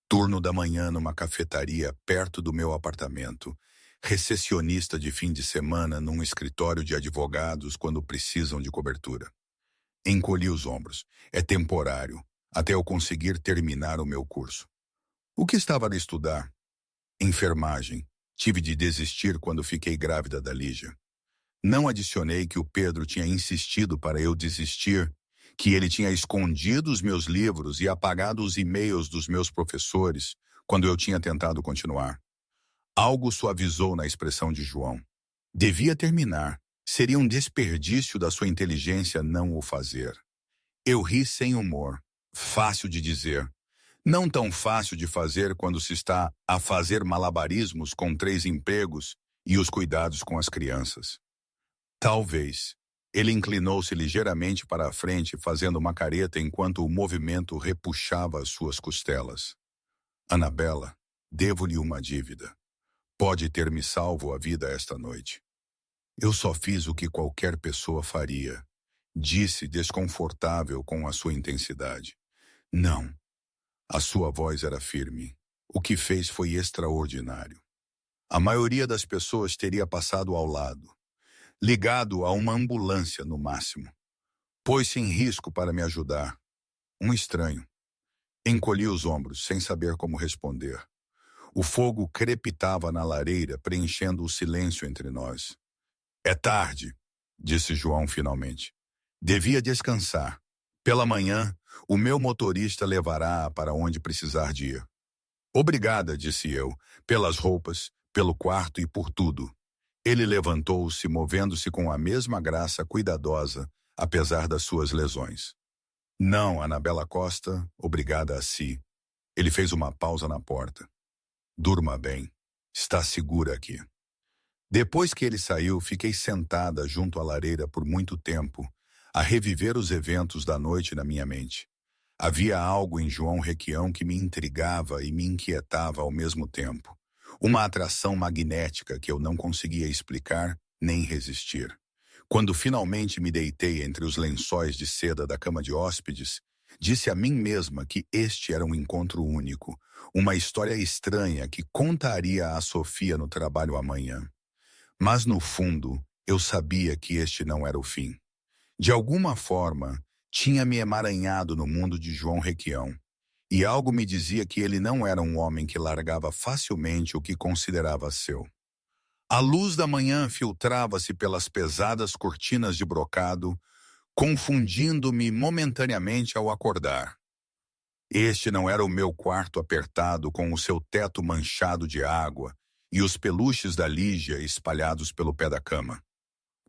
Turno da manhã numa cafetaria perto do meu apartamento. Recepcionista de fim de semana num escritório de advogados quando precisam de cobertura. Encolhi os ombros. É temporário, até eu conseguir terminar o meu curso. O que estava a estudar? Enfermagem. Tive de desistir quando fiquei grávida da Lígia. Não adicionei que o Pedro tinha insistido para eu desistir, que ele tinha escondido os meus livros e apagado os e-mails dos meus professores quando eu tinha tentado continuar. Algo suavizou na expressão de João. Devia terminar. Seria um desperdício da sua inteligência não o fazer. Eu ri sem humor. Fácil de dizer. Não tão fácil de fazer quando se está a fazer malabarismos com 3 empregos e os cuidados com as crianças. Talvez. Ele inclinou-se ligeiramente para a frente, fazendo uma careta enquanto o movimento repuxava as suas costelas. Anabela, devo-lhe uma dívida. Pode ter me salvo a vida esta noite. Eu só fiz o que qualquer pessoa faria, disse desconfortável com a sua intensidade. Não. A sua voz era firme. O que fez foi extraordinário. A maioria das pessoas teria passado ao lado, ligado a uma ambulância no máximo. Pôs-se em risco para me ajudar. Um estranho. Encolhi os ombros, sem saber como responder. O fogo crepitava na lareira, preenchendo o silêncio entre nós. É tarde, disse João finalmente. Devia descansar. Pela manhã, o meu motorista levará para onde precisar de ir. Obrigada, disse eu, pelas roupas, pelo quarto e por tudo. Ele levantou-se, movendo-se com a mesma graça cuidadosa, apesar das suas lesões. Não, Anabela Costa, obrigada a si. Ele fez uma pausa na porta. Durma bem. Está segura aqui. Depois que ele saiu, fiquei sentada junto à lareira por muito tempo, a reviver os eventos da noite na minha mente. Havia algo em João Requião que me intrigava e me inquietava ao mesmo tempo. Uma atração magnética que eu não conseguia explicar nem resistir. Quando finalmente me deitei entre os lençóis de seda da cama de hóspedes, disse a mim mesma que este era um encontro único, uma história estranha que contaria a Sofia no trabalho amanhã. Mas no fundo, eu sabia que este não era o fim. De alguma forma, tinha me emaranhado no mundo de João Requião, e algo me dizia que ele não era um homem que largava facilmente o que considerava seu. A luz da manhã filtrava-se pelas pesadas cortinas de brocado, confundindo-me momentaneamente ao acordar. Este não era o meu quarto apertado com o seu teto manchado de água e os peluches da Lígia espalhados pelo pé da cama.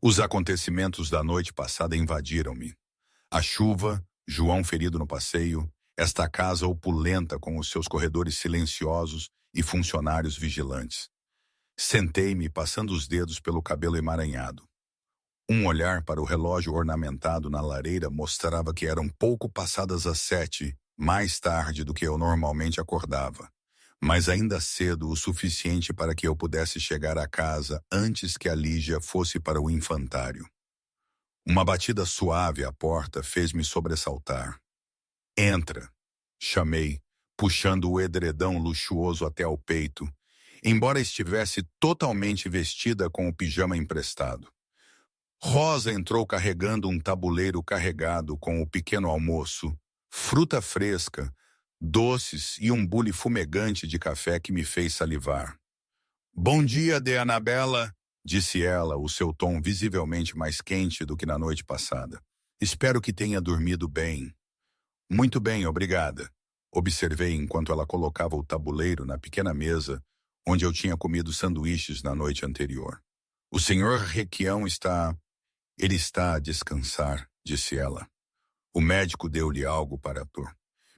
Os acontecimentos da noite passada invadiram-me. A chuva, João ferido no passeio, esta casa opulenta com os seus corredores silenciosos e funcionários vigilantes. Sentei-me, passando os dedos pelo cabelo emaranhado. Um olhar para o relógio ornamentado na lareira mostrava que eram pouco passadas as 7, mais tarde do que eu normalmente acordava, mas ainda cedo o suficiente para que eu pudesse chegar à casa antes que a Lígia fosse para o infantário. Uma batida suave à porta fez-me sobressaltar. Entra, chamei, puxando o edredão luxuoso até ao peito, embora estivesse totalmente vestida com o pijama emprestado. Rosa entrou carregando um tabuleiro carregado com o pequeno almoço, fruta fresca, doces e um bule fumegante de café que me fez salivar. Bom dia, de Anabela, disse ela, o seu tom visivelmente mais quente do que na noite passada. Espero que tenha dormido bem. Muito bem, obrigada. Observei enquanto ela colocava o tabuleiro na pequena mesa onde eu tinha comido sanduíches na noite anterior. O senhor Requião está... Ele está a descansar, disse ela. O médico deu-lhe algo para pôr.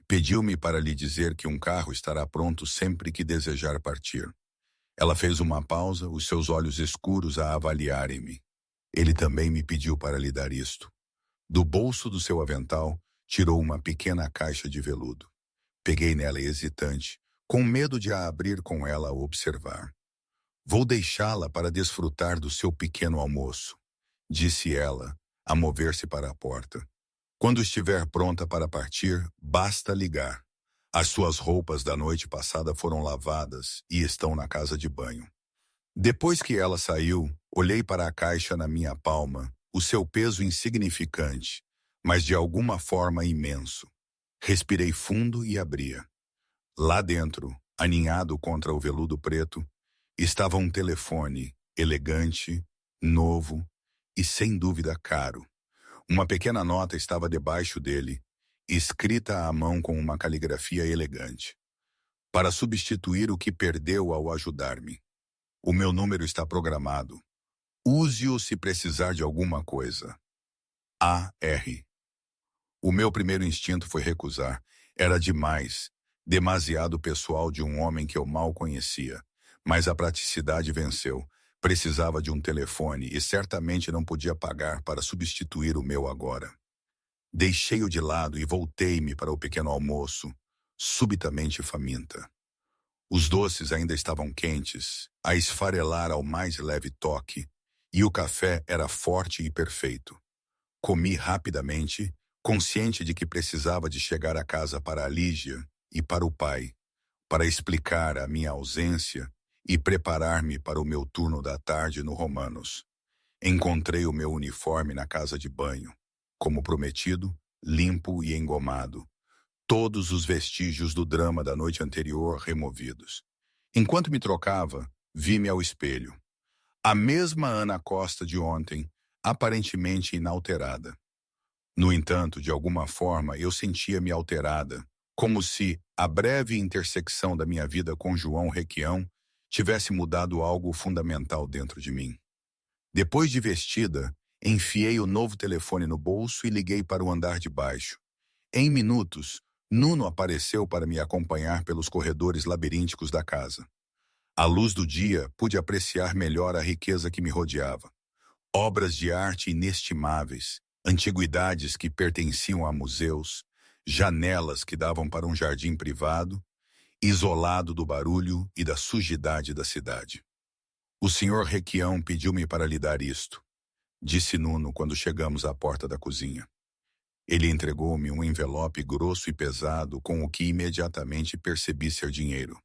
Pediu-me para lhe dizer que um carro estará pronto sempre que desejar partir. Ela fez uma pausa, os seus olhos escuros a avaliarem-me. Ele também me pediu para lhe dar isto. Do bolso do seu avental, tirou uma pequena caixa de veludo. Peguei nela hesitante, com medo de a abrir com ela a observar. Vou deixá-la para desfrutar do seu pequeno almoço, disse ela, a mover-se para a porta. Quando estiver pronta para partir, basta ligar. As suas roupas da noite passada foram lavadas e estão na casa de banho. Depois que ela saiu, olhei para a caixa na minha palma, o seu peso insignificante, mas de alguma forma imenso. Respirei fundo e abria. Lá dentro, aninhado contra o veludo preto, estava um telefone elegante, novo e sem dúvida caro. Uma pequena nota estava debaixo dele, escrita à mão com uma caligrafia elegante. Para substituir o que perdeu ao ajudar-me. O meu número está programado. Use-o se precisar de alguma coisa. A.R. O meu primeiro instinto foi recusar. Era demais, demasiado pessoal de um homem que eu mal conhecia. Mas a praticidade venceu. Precisava de um telefone e certamente não podia pagar para substituir o meu agora. Deixei-o de lado e voltei-me para o pequeno almoço, subitamente faminta. Os doces ainda estavam quentes, a esfarelar ao mais leve toque, e o café era forte e perfeito. Comi rapidamente, consciente de que precisava de chegar a casa para a Lígia e para o pai, para explicar a minha ausência e preparar-me para o meu turno da tarde no Romanos. Encontrei o meu uniforme na casa de banho, como prometido, limpo e engomado. Todos os vestígios do drama da noite anterior removidos. Enquanto me trocava, vi-me ao espelho. A mesma Ana Costa de ontem, aparentemente inalterada. No entanto, de alguma forma, eu sentia-me alterada, como se a breve intersecção da minha vida com João Requião tivesse mudado algo fundamental dentro de mim. Depois de vestida, enfiei o novo telefone no bolso e liguei para o andar de baixo. Em minutos, Nuno apareceu para me acompanhar pelos corredores labirínticos da casa. À luz do dia, pude apreciar melhor a riqueza que me rodeava. Obras de arte inestimáveis, antiguidades que pertenciam a museus, janelas que davam para um jardim privado, isolado do barulho e da sujidade da cidade. O senhor Requião pediu-me para lhe dar isto, disse Nuno quando chegamos à porta da cozinha. Ele entregou-me um envelope grosso e pesado com o que imediatamente percebi ser dinheiro.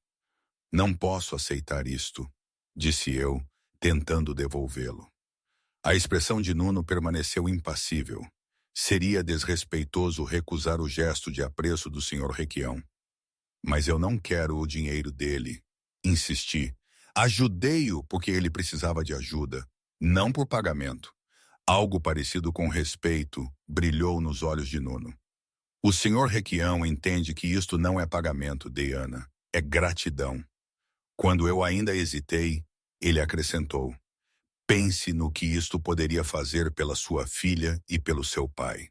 Não posso aceitar isto, disse eu, tentando devolvê-lo. A expressão de Nuno permaneceu impassível. Seria desrespeitoso recusar o gesto de apreço do senhor Requião. Mas eu não quero o dinheiro dele, insisti. Ajudei-o porque ele precisava de ajuda, não por pagamento. Algo parecido com respeito brilhou nos olhos de Nuno. O senhor Requião entende que isto não é pagamento, Diana, é gratidão. Quando eu ainda hesitei, ele acrescentou: pense no que isto poderia fazer pela sua filha e pelo seu pai.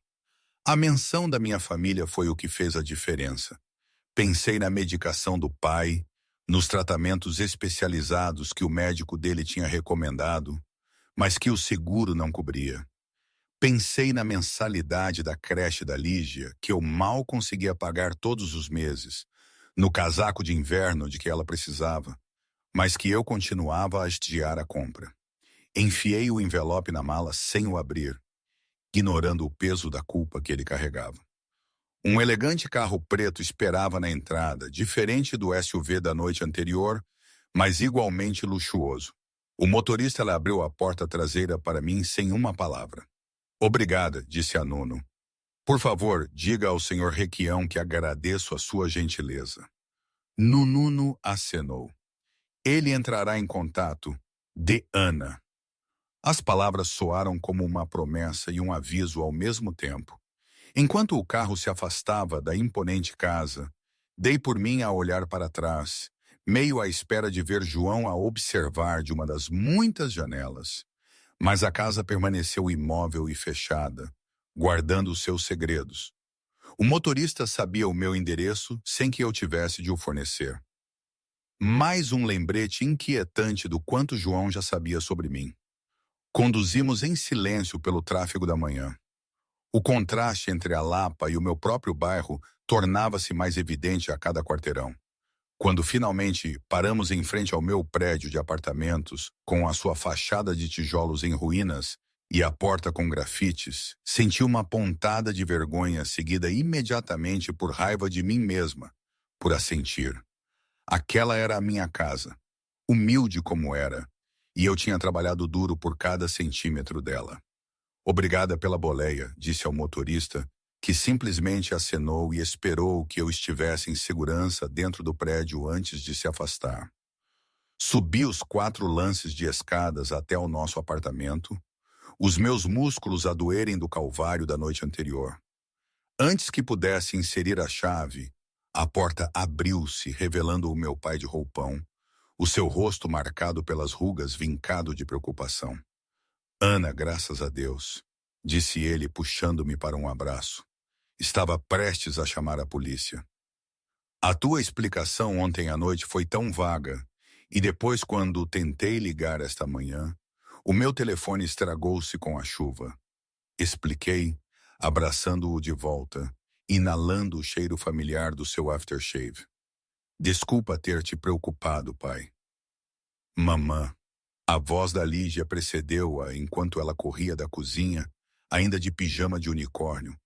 A menção da minha família foi o que fez a diferença. Pensei na medicação do pai, nos tratamentos especializados que o médico dele tinha recomendado, mas que o seguro não cobria. Pensei na mensalidade da creche da Lígia, que eu mal conseguia pagar todos os meses, no casaco de inverno de que ela precisava, mas que eu continuava a hastear a compra. Enfiei o envelope na mala sem o abrir, ignorando o peso da culpa que ele carregava. Um elegante carro preto esperava na entrada, diferente do SUV da noite anterior, mas igualmente luxuoso. O motorista abriu a porta traseira para mim sem uma palavra. Obrigada, disse a Nuno. Por favor, diga ao senhor Requião que agradeço a sua gentileza. Nuno acenou. Ele entrará em contato de Ana. As palavras soaram como uma promessa e um aviso ao mesmo tempo. Enquanto o carro se afastava da imponente casa, dei por mim a olhar para trás, meio à espera de ver João a observar de uma das muitas janelas. Mas a casa permaneceu imóvel e fechada, guardando os seus segredos. O motorista sabia o meu endereço sem que eu tivesse de o fornecer. Mais um lembrete inquietante do quanto João já sabia sobre mim. Conduzimos em silêncio pelo tráfego da manhã. O contraste entre a Lapa e o meu próprio bairro tornava-se mais evidente a cada quarteirão. Quando finalmente paramos em frente ao meu prédio de apartamentos, com a sua fachada de tijolos em ruínas e a porta com grafites, senti uma pontada de vergonha seguida imediatamente por raiva de mim mesma, por assentir. Aquela era a minha casa, humilde como era, e eu tinha trabalhado duro por cada centímetro dela. Obrigada pela boleia, disse ao motorista, que simplesmente acenou e esperou que eu estivesse em segurança dentro do prédio antes de se afastar. Subi os 4 lances de escadas até o nosso apartamento, os meus músculos a doerem do calvário da noite anterior. Antes que pudesse inserir a chave, a porta abriu-se, revelando o meu pai de roupão, o seu rosto marcado pelas rugas vincado de preocupação. Ana, graças a Deus, disse ele, puxando-me para um abraço. Estava prestes a chamar a polícia. A tua explicação ontem à noite foi tão vaga, e depois, quando tentei ligar esta manhã, o meu telefone estragou-se com a chuva. Expliquei, abraçando-o de volta, inalando o cheiro familiar do seu aftershave. Desculpa ter te preocupado, pai. Mamã. A voz da Lígia precedeu-a enquanto ela corria da cozinha, ainda de pijama de unicórnio,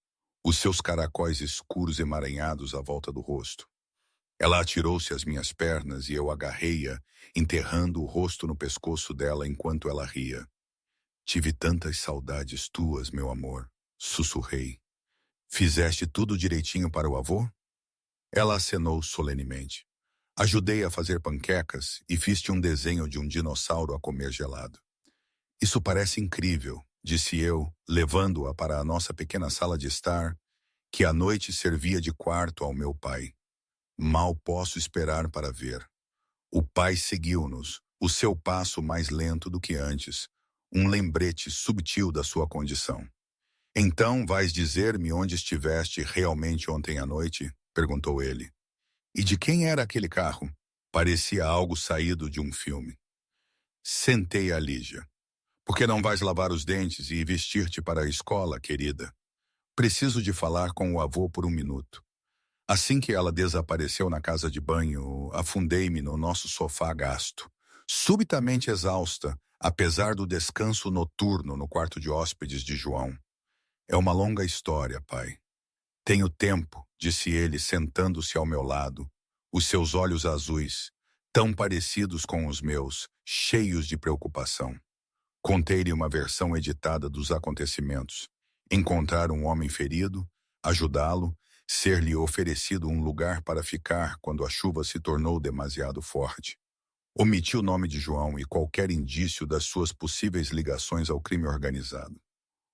os seus caracóis escuros emaranhados à volta do rosto. Ela atirou-se às minhas pernas e eu agarrei-a, enterrando o rosto no pescoço dela enquanto ela ria. Tive tantas saudades tuas, meu amor, sussurrei. Fizeste tudo direitinho para o avô? Ela acenou solenemente. Ajudei a fazer panquecas e fiz-te um desenho de um dinossauro a comer gelado. Isso parece incrível, disse eu, levando-a para a nossa pequena sala de estar, que à noite servia de quarto ao meu pai. Mal posso esperar para ver. O pai seguiu-nos, o seu passo mais lento do que antes, um lembrete subtil da sua condição. Então vais dizer-me onde estiveste realmente ontem à noite? Perguntou ele. E de quem era aquele carro? Parecia algo saído de um filme. Sentei a Lígia. Por que não vais lavar os dentes e vestir-te para a escola, querida? Preciso de falar com o avô por um minuto. Assim que ela desapareceu na casa de banho, afundei-me no nosso sofá gasto, subitamente exausta, apesar do descanso noturno no quarto de hóspedes de João. É uma longa história, pai. Tenho tempo, disse ele, sentando-se ao meu lado, os seus olhos azuis, tão parecidos com os meus, cheios de preocupação. Contei-lhe uma versão editada dos acontecimentos. Encontrar um homem ferido, ajudá-lo, ser-lhe oferecido um lugar para ficar quando a chuva se tornou demasiado forte. Omiti o nome de João e qualquer indício das suas possíveis ligações ao crime organizado.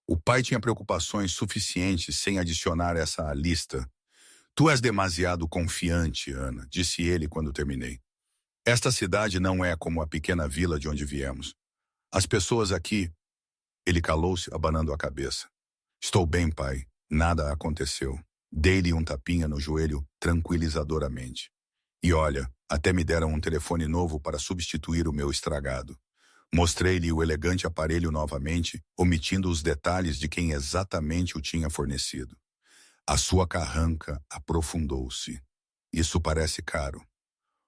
O pai tinha preocupações suficientes sem adicionar essa à lista. Tu és demasiado confiante, Ana, disse ele quando terminei. Esta cidade não é como a pequena vila de onde viemos. As pessoas aqui... Ele calou-se, abanando a cabeça. Estou bem, pai. Nada aconteceu. Dei-lhe um tapinha no joelho tranquilizadoramente. E olha, até me deram um telefone novo para substituir o meu estragado. Mostrei-lhe o elegante aparelho novamente, omitindo os detalhes de quem exatamente o tinha fornecido. A sua carranca aprofundou-se. Isso parece caro.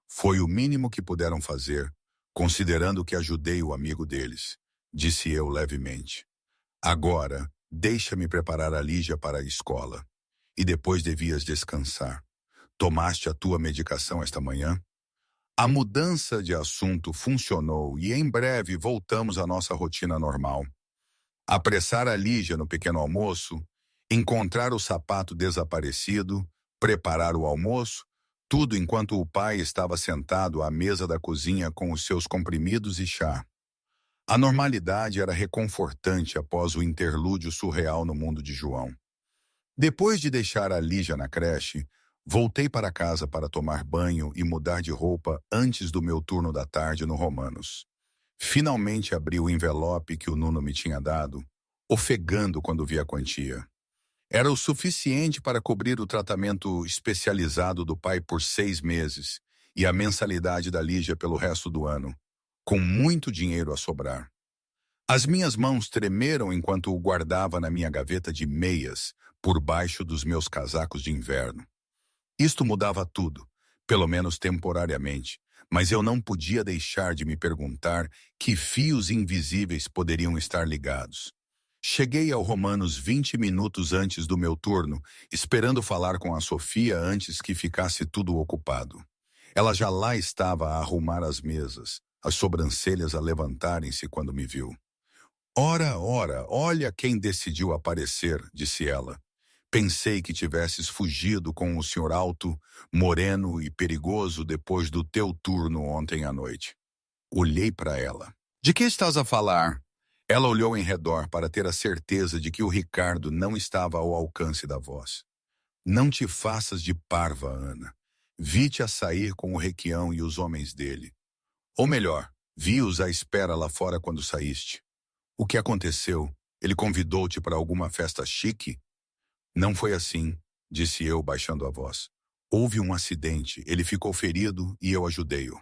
Foi o mínimo que puderam fazer, considerando que ajudei o amigo deles, disse eu levemente. Agora, deixa-me preparar a Lígia para a escola. E depois devias descansar. Tomaste a tua medicação esta manhã? A mudança de assunto funcionou e em breve voltamos à nossa rotina normal. Apressar a Lígia no pequeno almoço, encontrar o sapato desaparecido, preparar o almoço, tudo enquanto o pai estava sentado à mesa da cozinha com os seus comprimidos e chá. A normalidade era reconfortante após o interlúdio surreal no mundo de João. Depois de deixar a Lígia na creche, voltei para casa para tomar banho e mudar de roupa antes do meu turno da tarde no Romanos. Finalmente abri o envelope que o Nuno me tinha dado, ofegando quando vi a quantia. Era o suficiente para cobrir o tratamento especializado do pai por 6 meses e a mensalidade da Lígia pelo resto do ano, com muito dinheiro a sobrar. As minhas mãos tremeram enquanto o guardava na minha gaveta de meias, por baixo dos meus casacos de inverno. Isto mudava tudo, pelo menos temporariamente, mas eu não podia deixar de me perguntar que fios invisíveis poderiam estar ligados. Cheguei ao Romanos 20 minutos antes do meu turno, esperando falar com a Sofia antes que ficasse tudo ocupado. Ela já lá estava a arrumar as mesas, as sobrancelhas a levantarem-se quando me viu. Ora, olha quem decidiu aparecer, disse ela. Pensei que tivesses fugido com o senhor alto, moreno e perigoso depois do teu turno ontem à noite. Olhei para ela. De que estás a falar? Ela olhou em redor para ter a certeza de que o Ricardo não estava ao alcance da voz. Não te faças de parva, Ana. Vi-te a sair com o Requião e os homens dele. Ou melhor, vi-os à espera lá fora quando saíste. O que aconteceu? Ele convidou-te para alguma festa chique? Não foi assim, disse eu, baixando a voz. Houve um acidente, ele ficou ferido e eu ajudei-o.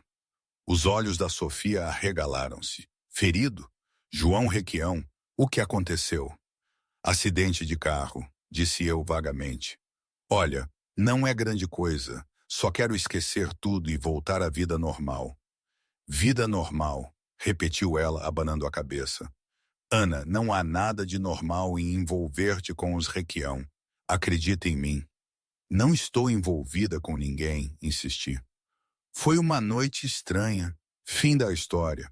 Os olhos da Sofia arregalaram-se. Ferido? João Requião, o que aconteceu? Acidente de carro, disse eu vagamente. Olha, não é grande coisa, só quero esquecer tudo e voltar à vida normal. Vida normal, repetiu ela, abanando a cabeça. Ana, não há nada de normal em envolver-te com os Requião. Acredita em mim. Não estou envolvida com ninguém, insisti. Foi uma noite estranha. Fim da história.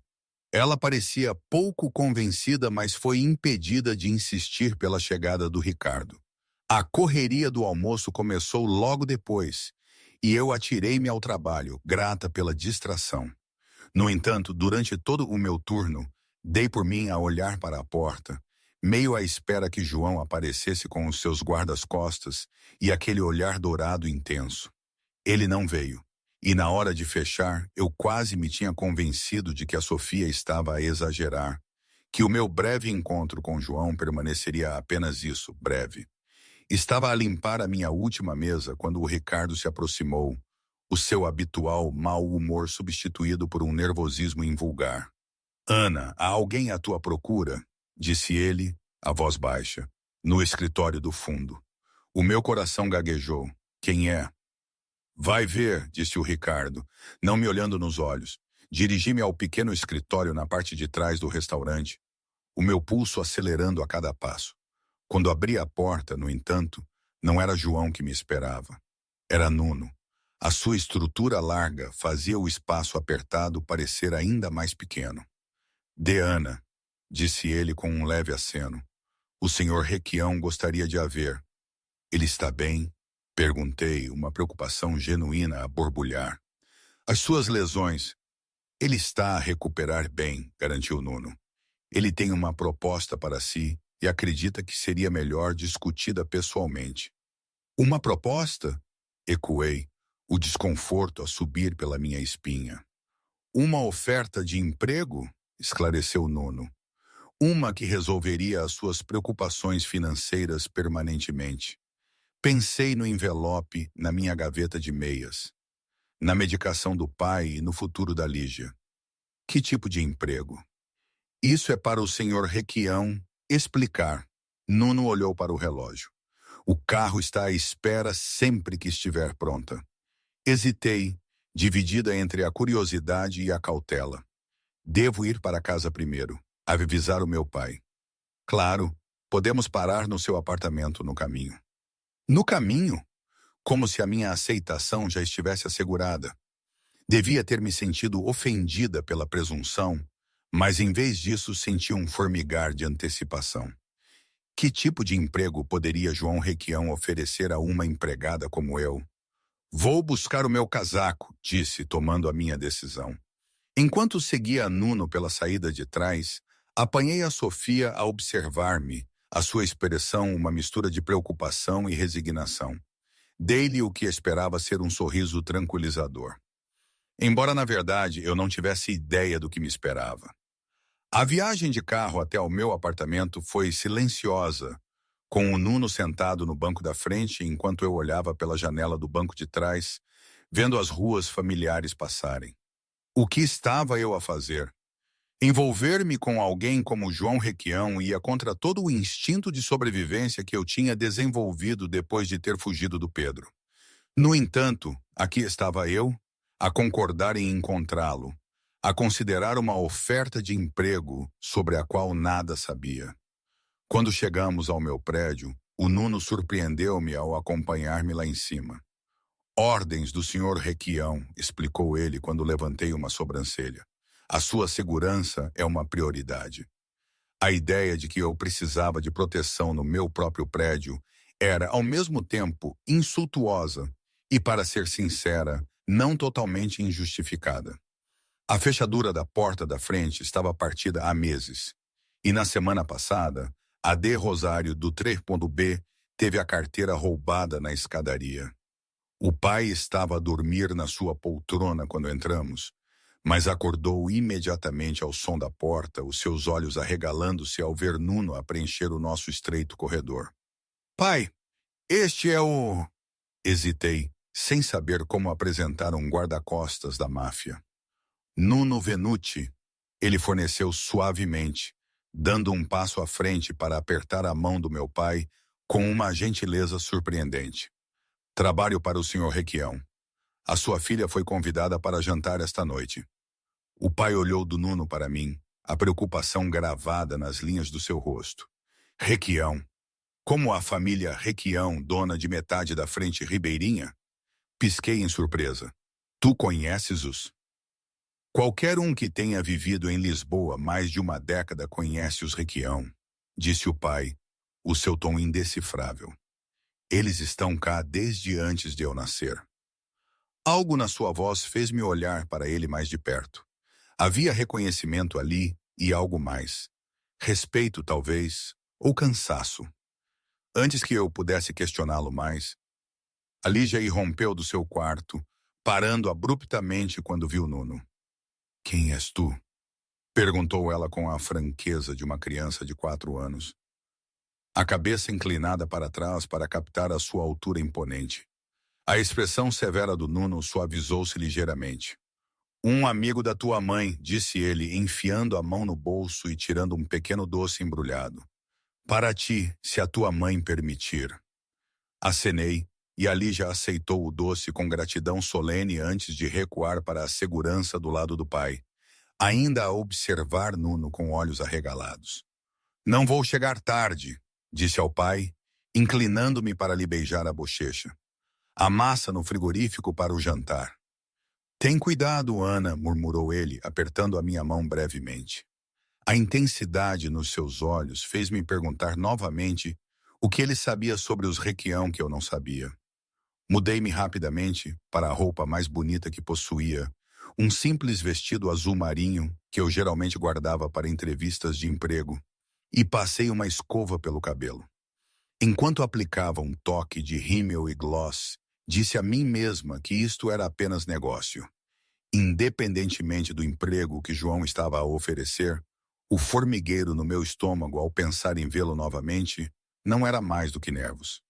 Ela parecia pouco convencida, mas foi impedida de insistir pela chegada do Ricardo. A correria do almoço começou logo depois, e eu atirei-me ao trabalho, grata pela distração. No entanto, durante todo o meu turno, dei por mim a olhar para a porta, meio à espera que João aparecesse com os seus guardas-costas e aquele olhar dourado intenso. Ele não veio, e na hora de fechar, eu quase me tinha convencido de que a Sofia estava a exagerar, que o meu breve encontro com João permaneceria apenas isso, breve. Estava a limpar a minha última mesa quando o Ricardo se aproximou, o seu habitual mau humor substituído por um nervosismo invulgar. Ana, há alguém à tua procura? Disse ele, a voz baixa, no escritório do fundo. O meu coração gaguejou. Quem é? Vai ver, disse o Ricardo, não me olhando nos olhos. Dirigi-me ao pequeno escritório na parte de trás do restaurante, o meu pulso acelerando a cada passo. Quando abri a porta, no entanto, não era João que me esperava. Era Nuno. A sua estrutura larga fazia o espaço apertado parecer ainda mais pequeno. Ana, disse ele com um leve aceno. O senhor Requião gostaria de a ver. Ele está bem? Perguntei, uma preocupação genuína a borbulhar. As suas lesões. Ele está a recuperar bem, garantiu Nuno. Ele tem uma proposta para si e acredita que seria melhor discutida pessoalmente. Uma proposta? Ecoei, o desconforto a subir pela minha espinha. Uma oferta de emprego? Esclareceu Nuno. Uma que resolveria as suas preocupações financeiras permanentemente. Pensei no envelope na minha gaveta de meias, na medicação do pai e no futuro da Lígia. Que tipo de emprego? Isso é para o senhor Requião explicar. Nuno olhou para o relógio. O carro está à espera sempre que estiver pronta. Hesitei, dividida entre a curiosidade e a cautela. Devo ir para casa primeiro, avisar o meu pai. Claro, podemos parar no seu apartamento no caminho. No caminho? Como se a minha aceitação já estivesse assegurada. Devia ter me sentido ofendida pela presunção, mas em vez disso senti um formigar de antecipação. Que tipo de emprego poderia João Requião oferecer a uma empregada como eu? Vou buscar o meu casaco, disse, tomando a minha decisão. Enquanto seguia Nuno pela saída de trás, apanhei a Sofia a observar-me, a sua expressão uma mistura de preocupação e resignação. Dei-lhe o que esperava ser um sorriso tranquilizador. Embora, na verdade, eu não tivesse ideia do que me esperava. A viagem de carro até ao meu apartamento foi silenciosa, com o Nuno sentado no banco da frente enquanto eu olhava pela janela do banco de trás, vendo as ruas familiares passarem. O que estava eu a fazer? Envolver-me com alguém como João Requião ia contra todo o instinto de sobrevivência que eu tinha desenvolvido depois de ter fugido do Pedro. No entanto, aqui estava eu, a concordar em encontrá-lo, a considerar uma oferta de emprego sobre a qual nada sabia. Quando chegamos ao meu prédio, o Nuno surpreendeu-me ao acompanhar-me lá em cima. Ordens do senhor Requião, explicou ele quando levantei uma sobrancelha. A sua segurança é uma prioridade. A ideia de que eu precisava de proteção no meu próprio prédio Era, ao mesmo tempo, insultuosa e, para ser sincera, não totalmente injustificada. A fechadura da porta da frente estava partida há meses. E na semana passada, a D. Rosário do 3.B teve a carteira roubada na escadaria. O pai estava a dormir na sua poltrona quando entramos, mas acordou imediatamente ao som da porta, os seus olhos arregalando-se ao ver Nuno a preencher o nosso estreito corredor. Pai, este é o... Hesitei, sem saber como apresentar um guarda-costas da máfia. Nuno Venuti, ele forneceu suavemente, dando um passo à frente para apertar a mão do meu pai com uma gentileza surpreendente. Trabalho para o Sr. Requião. A sua filha foi convidada para jantar esta noite. O pai olhou do Nuno para mim, a preocupação gravada nas linhas do seu rosto. Requião. Como a família Requião, dona de metade da frente ribeirinha? Pisquei em surpresa. Tu conheces-os? Qualquer um que tenha vivido em Lisboa mais de uma década conhece os Requião, disse o pai, o seu tom indecifrável. Eles estão cá desde antes de eu nascer. Algo na sua voz fez-me olhar para ele mais de perto. Havia reconhecimento ali e algo mais. Respeito, talvez, ou cansaço. Antes que eu pudesse questioná-lo mais, a Lígia irrompeu do seu quarto, parando abruptamente quando viu Nuno. Quem és tu? Perguntou ela com a franqueza de uma criança de 4 anos. A cabeça inclinada para trás para captar a sua altura imponente. A expressão severa do Nuno suavizou-se ligeiramente. Um amigo da tua mãe, disse ele, enfiando a mão no bolso e tirando um pequeno doce embrulhado. Para ti, se a tua mãe permitir. Acenei, e a Lígia aceitou o doce com gratidão solene antes de recuar para a segurança do lado do pai, ainda a observar Nuno com olhos arregalados. Não vou chegar tarde, disse ao pai, inclinando-me para lhe beijar a bochecha. A massa no frigorífico para o jantar. Tem cuidado, Ana, murmurou ele, apertando a minha mão brevemente. A intensidade nos seus olhos fez-me perguntar novamente o que ele sabia sobre os Requião que eu não sabia. Mudei-me rapidamente para a roupa mais bonita que possuía, um simples vestido azul marinho que eu geralmente guardava para entrevistas de emprego, e passei uma escova pelo cabelo. Enquanto aplicava um toque de rímel e gloss, disse a mim mesma que isto era apenas negócio. Independentemente do emprego que João estava a oferecer, o formigueiro no meu estômago ao pensar em vê-lo novamente não era mais do que nervos.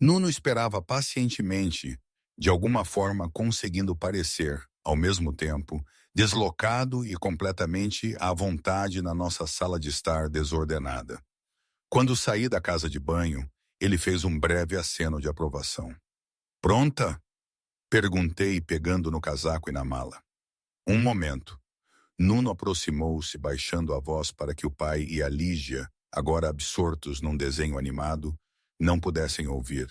Nuno esperava pacientemente, de alguma forma conseguindo parecer, ao mesmo tempo, deslocado e completamente à vontade na nossa sala de estar desordenada. Quando saí da casa de banho, ele fez um breve aceno de aprovação. Pronta? Perguntei, pegando no casaco e na mala. Um momento. Nuno aproximou-se, baixando a voz para que o pai e a Lígia, agora absortos num desenho animado, não pudessem ouvir.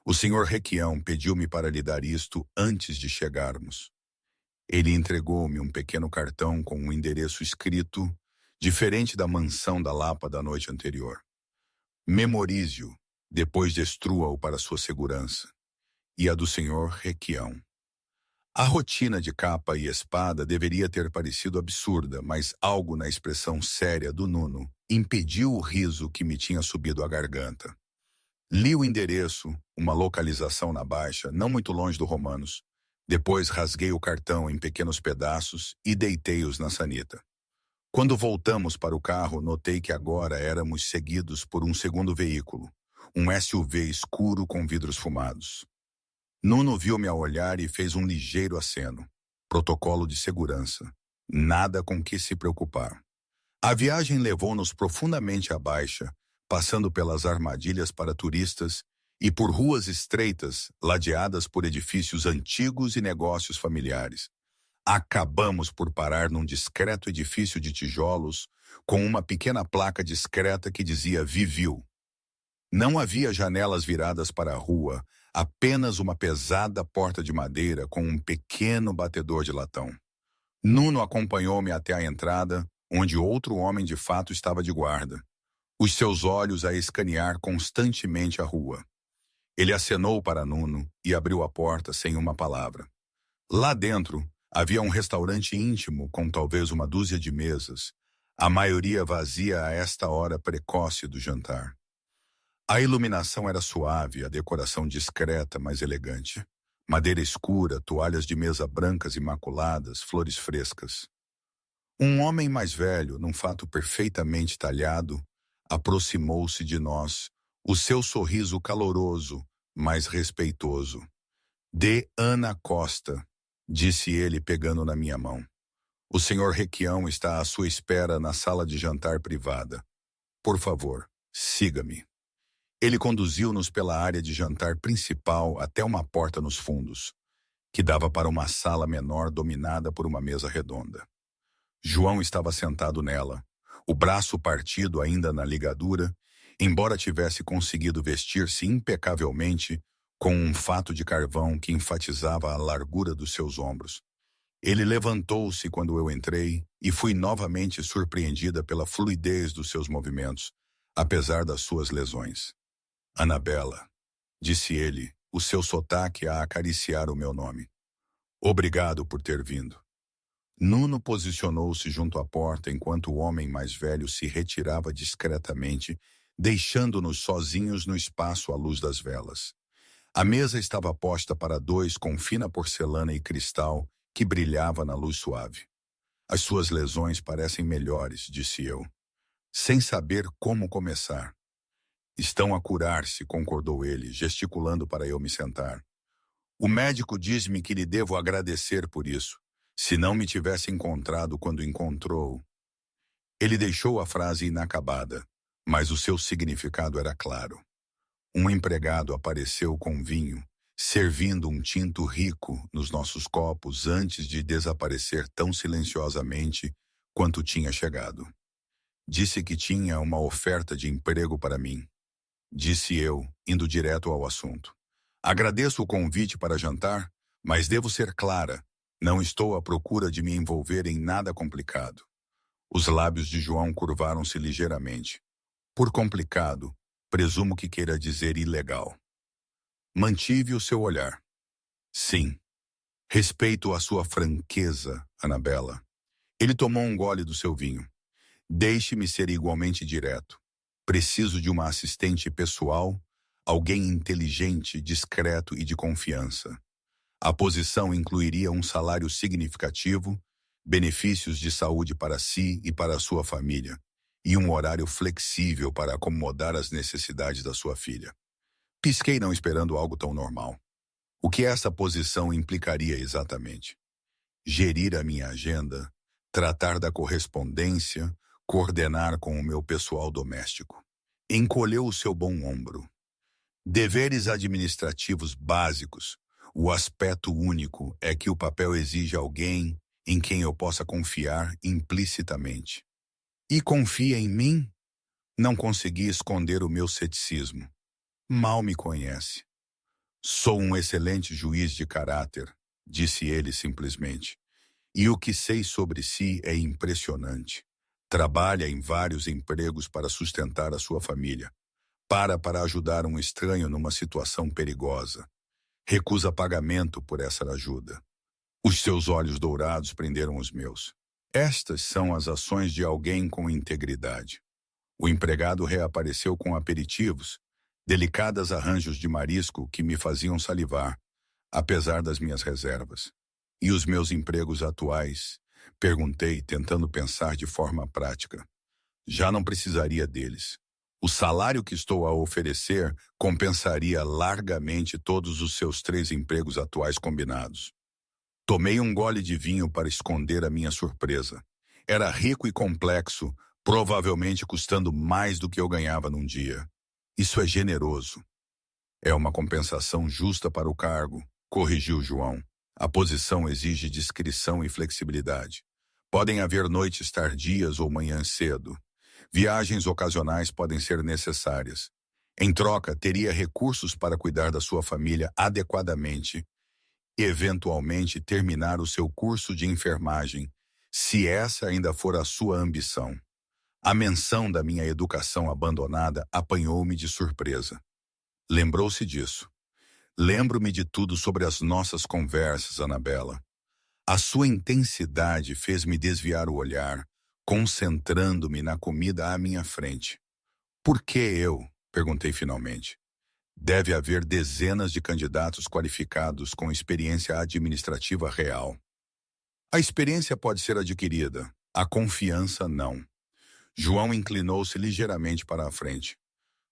O senhor Requião pediu-me para lhe dar isto antes de chegarmos. Ele entregou-me um pequeno cartão com um endereço escrito, diferente da mansão da Lapa da noite anterior. Memorize-o, depois destrua-o para sua segurança. E a do senhor Requião. A rotina de capa e espada deveria ter parecido absurda, mas algo na expressão séria do Nuno impediu o riso que me tinha subido à garganta. Li o endereço, uma localização na Baixa, não muito longe do Romanos. Depois rasguei o cartão em pequenos pedaços e deitei-os na sanita. Quando voltamos para o carro, notei que agora éramos seguidos por um segundo veículo, um SUV escuro com vidros fumados. Nuno viu-me a olhar e fez um ligeiro aceno. Protocolo de segurança. Nada com que se preocupar. A viagem levou-nos profundamente à Baixa, passando pelas armadilhas para turistas e por ruas estreitas, ladeadas por edifícios antigos e negócios familiares. Acabamos por parar num discreto edifício de tijolos, com uma pequena placa discreta que dizia Viviu. Não havia janelas viradas para a rua, apenas uma pesada porta de madeira com um pequeno batedor de latão. Nuno acompanhou-me até a entrada, onde outro homem de fato estava de guarda, os seus olhos a escanear constantemente a rua. Ele acenou para Nuno e abriu a porta sem uma palavra. Lá dentro, havia um restaurante íntimo com talvez uma dúzia de mesas, a maioria vazia a esta hora precoce do jantar. A iluminação era suave, a decoração discreta, mas elegante. Madeira escura, toalhas de mesa brancas imaculadas, flores frescas. Um homem mais velho, num fato perfeitamente talhado, aproximou-se de nós, o seu sorriso caloroso, mas respeitoso. "De Ana Costa", disse ele pegando na minha mão. "O senhor Requião está à sua espera na sala de jantar privada. Por favor, siga-me." Ele conduziu-nos pela área de jantar principal até uma porta nos fundos, que dava para uma sala menor dominada por uma mesa redonda. João estava sentado nela, o braço partido ainda na ligadura, embora tivesse conseguido vestir-se impecavelmente com um fato de carvão que enfatizava a largura dos seus ombros. Ele levantou-se quando eu entrei e fui novamente surpreendida pela fluidez dos seus movimentos, apesar das suas lesões. "Anabela", disse ele, o seu sotaque a acariciar o meu nome. "Obrigado por ter vindo." Nuno posicionou-se junto à porta enquanto o homem mais velho se retirava discretamente, deixando-nos sozinhos no espaço à luz das velas. A mesa estava posta para dois com fina porcelana e cristal que brilhava na luz suave. "As suas lesões parecem melhores", disse eu, sem saber como começar. "Estão a curar-se", concordou ele, gesticulando para eu me sentar. "O médico diz-me que lhe devo agradecer por isso. Se não me tivesse encontrado quando encontrou." Ele deixou a frase inacabada, mas o seu significado era claro. Um empregado apareceu com vinho, servindo um tinto rico nos nossos copos antes de desaparecer tão silenciosamente quanto tinha chegado. "Disse que tinha uma oferta de emprego para mim", disse eu, indo direto ao assunto. "Agradeço o convite para jantar, mas devo ser clara. Não estou à procura de me envolver em nada complicado." Os lábios de João curvaram-se ligeiramente. "Por complicado, presumo que queira dizer ilegal." Mantive o seu olhar. "Sim. Respeito a sua franqueza, Anabela." Ele tomou um gole do seu vinho. "Deixe-me ser igualmente direto. Preciso de uma assistente pessoal, alguém inteligente, discreto e de confiança. A posição incluiria um salário significativo, benefícios de saúde para si e para sua família, e um horário flexível para acomodar as necessidades da sua filha." Pisquei, não esperando algo tão normal. O que essa posição implicaria exatamente? Gerir a minha agenda, tratar da correspondência, coordenar com o meu pessoal doméstico. Encolheu o seu bom ombro. "Deveres administrativos básicos. O aspecto único é que o papel exige alguém em quem eu possa confiar implicitamente." "E confia em mim?" Não consegui esconder o meu ceticismo. Mal me conhece. "Sou um excelente juiz de caráter", disse ele simplesmente. "E o que sei sobre si é impressionante. Trabalha em vários empregos para sustentar a sua família. Para ajudar um estranho numa situação perigosa. Recusa pagamento por essa ajuda." Os seus olhos dourados prenderam os meus. "Estas são as ações de alguém com integridade." O empregado reapareceu com aperitivos, delicadas arranjos de marisco que me faziam salivar, apesar das minhas reservas. "E os meus empregos atuais?" Perguntei, tentando pensar de forma prática. "Já não precisaria deles. O salário que estou a oferecer compensaria largamente todos os seus 3 empregos atuais combinados." Tomei um gole de vinho para esconder a minha surpresa. Era rico e complexo, provavelmente custando mais do que eu ganhava num dia. "Isso é generoso." "É uma compensação justa para o cargo", corrigiu João. "A posição exige discrição e flexibilidade. Podem haver noites tardias ou manhãs cedo. Viagens ocasionais podem ser necessárias. Em troca, teria recursos para cuidar da sua família adequadamente e, eventualmente, terminar o seu curso de enfermagem, se essa ainda for a sua ambição." A menção da minha educação abandonada apanhou-me de surpresa. Lembrou-se disso. Lembro-me de tudo sobre as nossas conversas, Anabela. A sua intensidade fez-me desviar o olhar, concentrando-me na comida à minha frente. Por que eu? Perguntei finalmente. Deve haver dezenas de candidatos qualificados com experiência administrativa real. A experiência pode ser adquirida, a confiança não. João inclinou-se ligeiramente para a frente.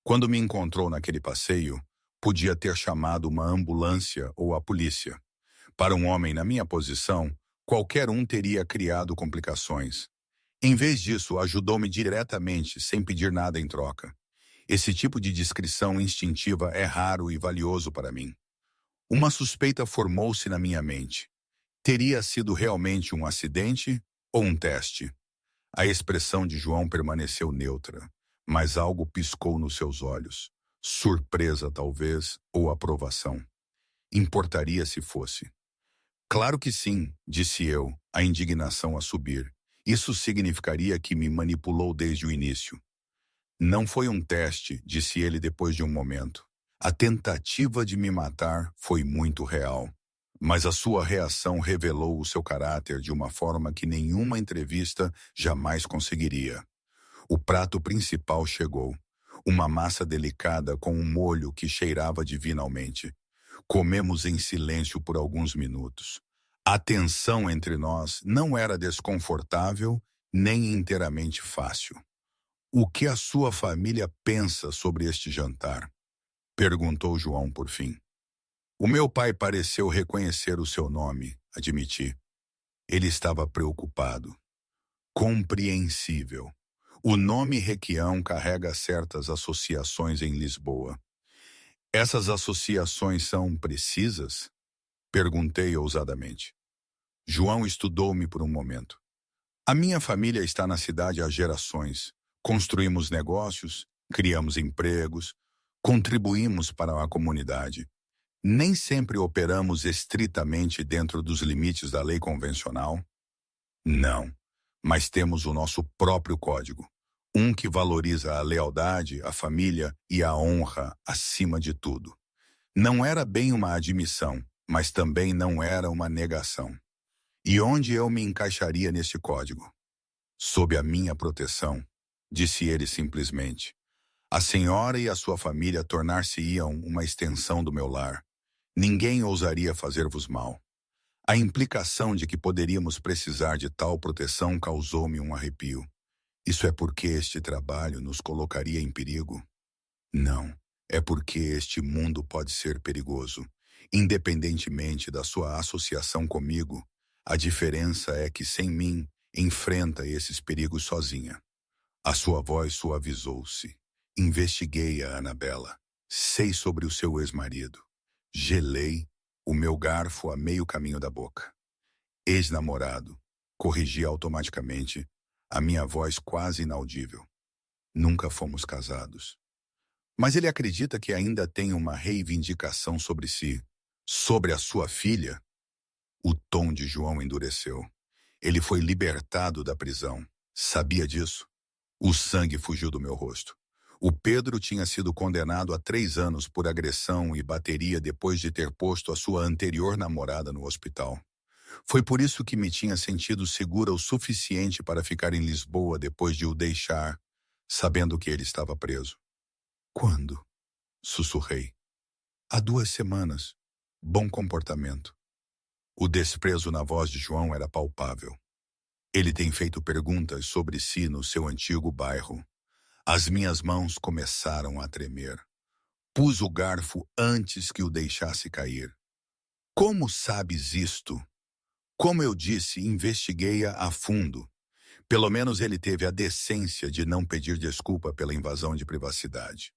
Quando me encontrou naquele passeio, podia ter chamado uma ambulância ou a polícia. Para um homem na minha posição, qualquer um teria criado complicações. Em vez disso, ajudou-me diretamente, sem pedir nada em troca. Esse tipo de discrição instintiva é raro e valioso para mim. Uma suspeita formou-se na minha mente. Teria sido realmente um acidente ou um teste? A expressão de João permaneceu neutra, mas algo piscou nos seus olhos. Surpresa, talvez, ou aprovação. Importaria se fosse. Claro que sim, disse eu, a indignação a subir. Isso significaria que me manipulou desde o início. Não foi um teste, disse ele depois de um momento. A tentativa de me matar foi muito real. Mas a sua reação revelou o seu caráter de uma forma que nenhuma entrevista jamais conseguiria. O prato principal chegou. Uma massa delicada com um molho que cheirava divinalmente. Comemos em silêncio por alguns minutos. A tensão entre nós não era desconfortável nem inteiramente fácil. O que a sua família pensa sobre este jantar? Perguntou João por fim. O meu pai pareceu reconhecer o seu nome, admiti. Ele estava preocupado. Compreensível. O nome Requião carrega certas associações em Lisboa. Essas associações são precisas? Perguntei ousadamente. João estudou-me por um momento. A minha família está na cidade há gerações. Construímos negócios, criamos empregos, contribuímos para a comunidade. Nem sempre operamos estritamente dentro dos limites da lei convencional. Não, mas temos o nosso próprio código. Um que valoriza a lealdade, a família e a honra acima de tudo. Não era bem uma admissão, mas também não era uma negação. E onde eu me encaixaria neste código? Sob a minha proteção, disse ele simplesmente. A senhora e a sua família tornar-se-iam uma extensão do meu lar. Ninguém ousaria fazer-vos mal. A implicação de que poderíamos precisar de tal proteção causou-me um arrepio. Isso é porque este trabalho nos colocaria em perigo? Não, é porque este mundo pode ser perigoso. Independentemente da sua associação comigo, a diferença é que, sem mim, enfrenta esses perigos sozinha. A sua voz suavizou-se. Investiguei a Anabela. Sei sobre o seu ex-marido. Gelei, o meu garfo a meio caminho da boca. Ex-namorado. Corrigi automaticamente, a minha voz quase inaudível. Nunca fomos casados. Mas ele acredita que ainda tem uma reivindicação sobre si, sobre a sua filha? O tom de João endureceu. Ele foi libertado da prisão. Sabia disso? O sangue fugiu do meu rosto. O Pedro tinha sido condenado a 3 anos por agressão e bateria depois de ter posto a sua anterior namorada no hospital. Foi por isso que me tinha sentido segura o suficiente para ficar em Lisboa depois de o deixar, sabendo que ele estava preso. Quando? Sussurrei. Há 2 semanas. Bom comportamento. O desprezo na voz de João era palpável. Ele tem feito perguntas sobre si no seu antigo bairro. As minhas mãos começaram a tremer. Pus o garfo antes que o deixasse cair. Como sabes isto? Como eu disse, investiguei-a a fundo. Pelo menos ele teve a decência de não pedir desculpa pela invasão de privacidade.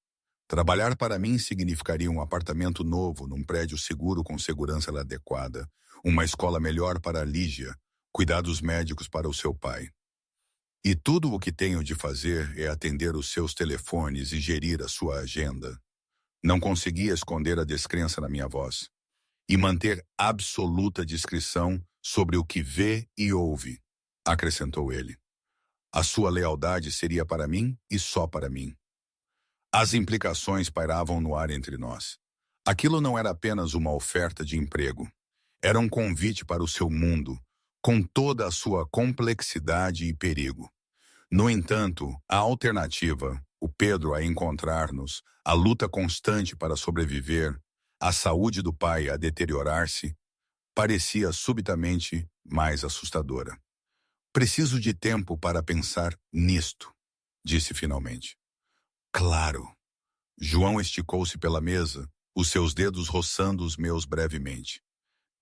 Trabalhar para mim significaria um apartamento novo num prédio seguro com segurança adequada, uma escola melhor para a Lígia, cuidados médicos para o seu pai. E tudo o que tenho de fazer é atender os seus telefones e gerir a sua agenda. Não conseguia esconder a descrença na minha voz. E manter absoluta discrição sobre o que vê e ouve, acrescentou ele. A sua lealdade seria para mim e só para mim. As implicações pairavam no ar entre nós. Aquilo não era apenas uma oferta de emprego. Era um convite para o seu mundo, com toda a sua complexidade e perigo. No entanto, a alternativa, o Pedro a encontrar-nos, a luta constante para sobreviver, a saúde do pai a deteriorar-se, parecia subitamente mais assustadora. Preciso de tempo para pensar nisto, disse finalmente. Claro. João esticou-se pela mesa, os seus dedos roçando os meus brevemente.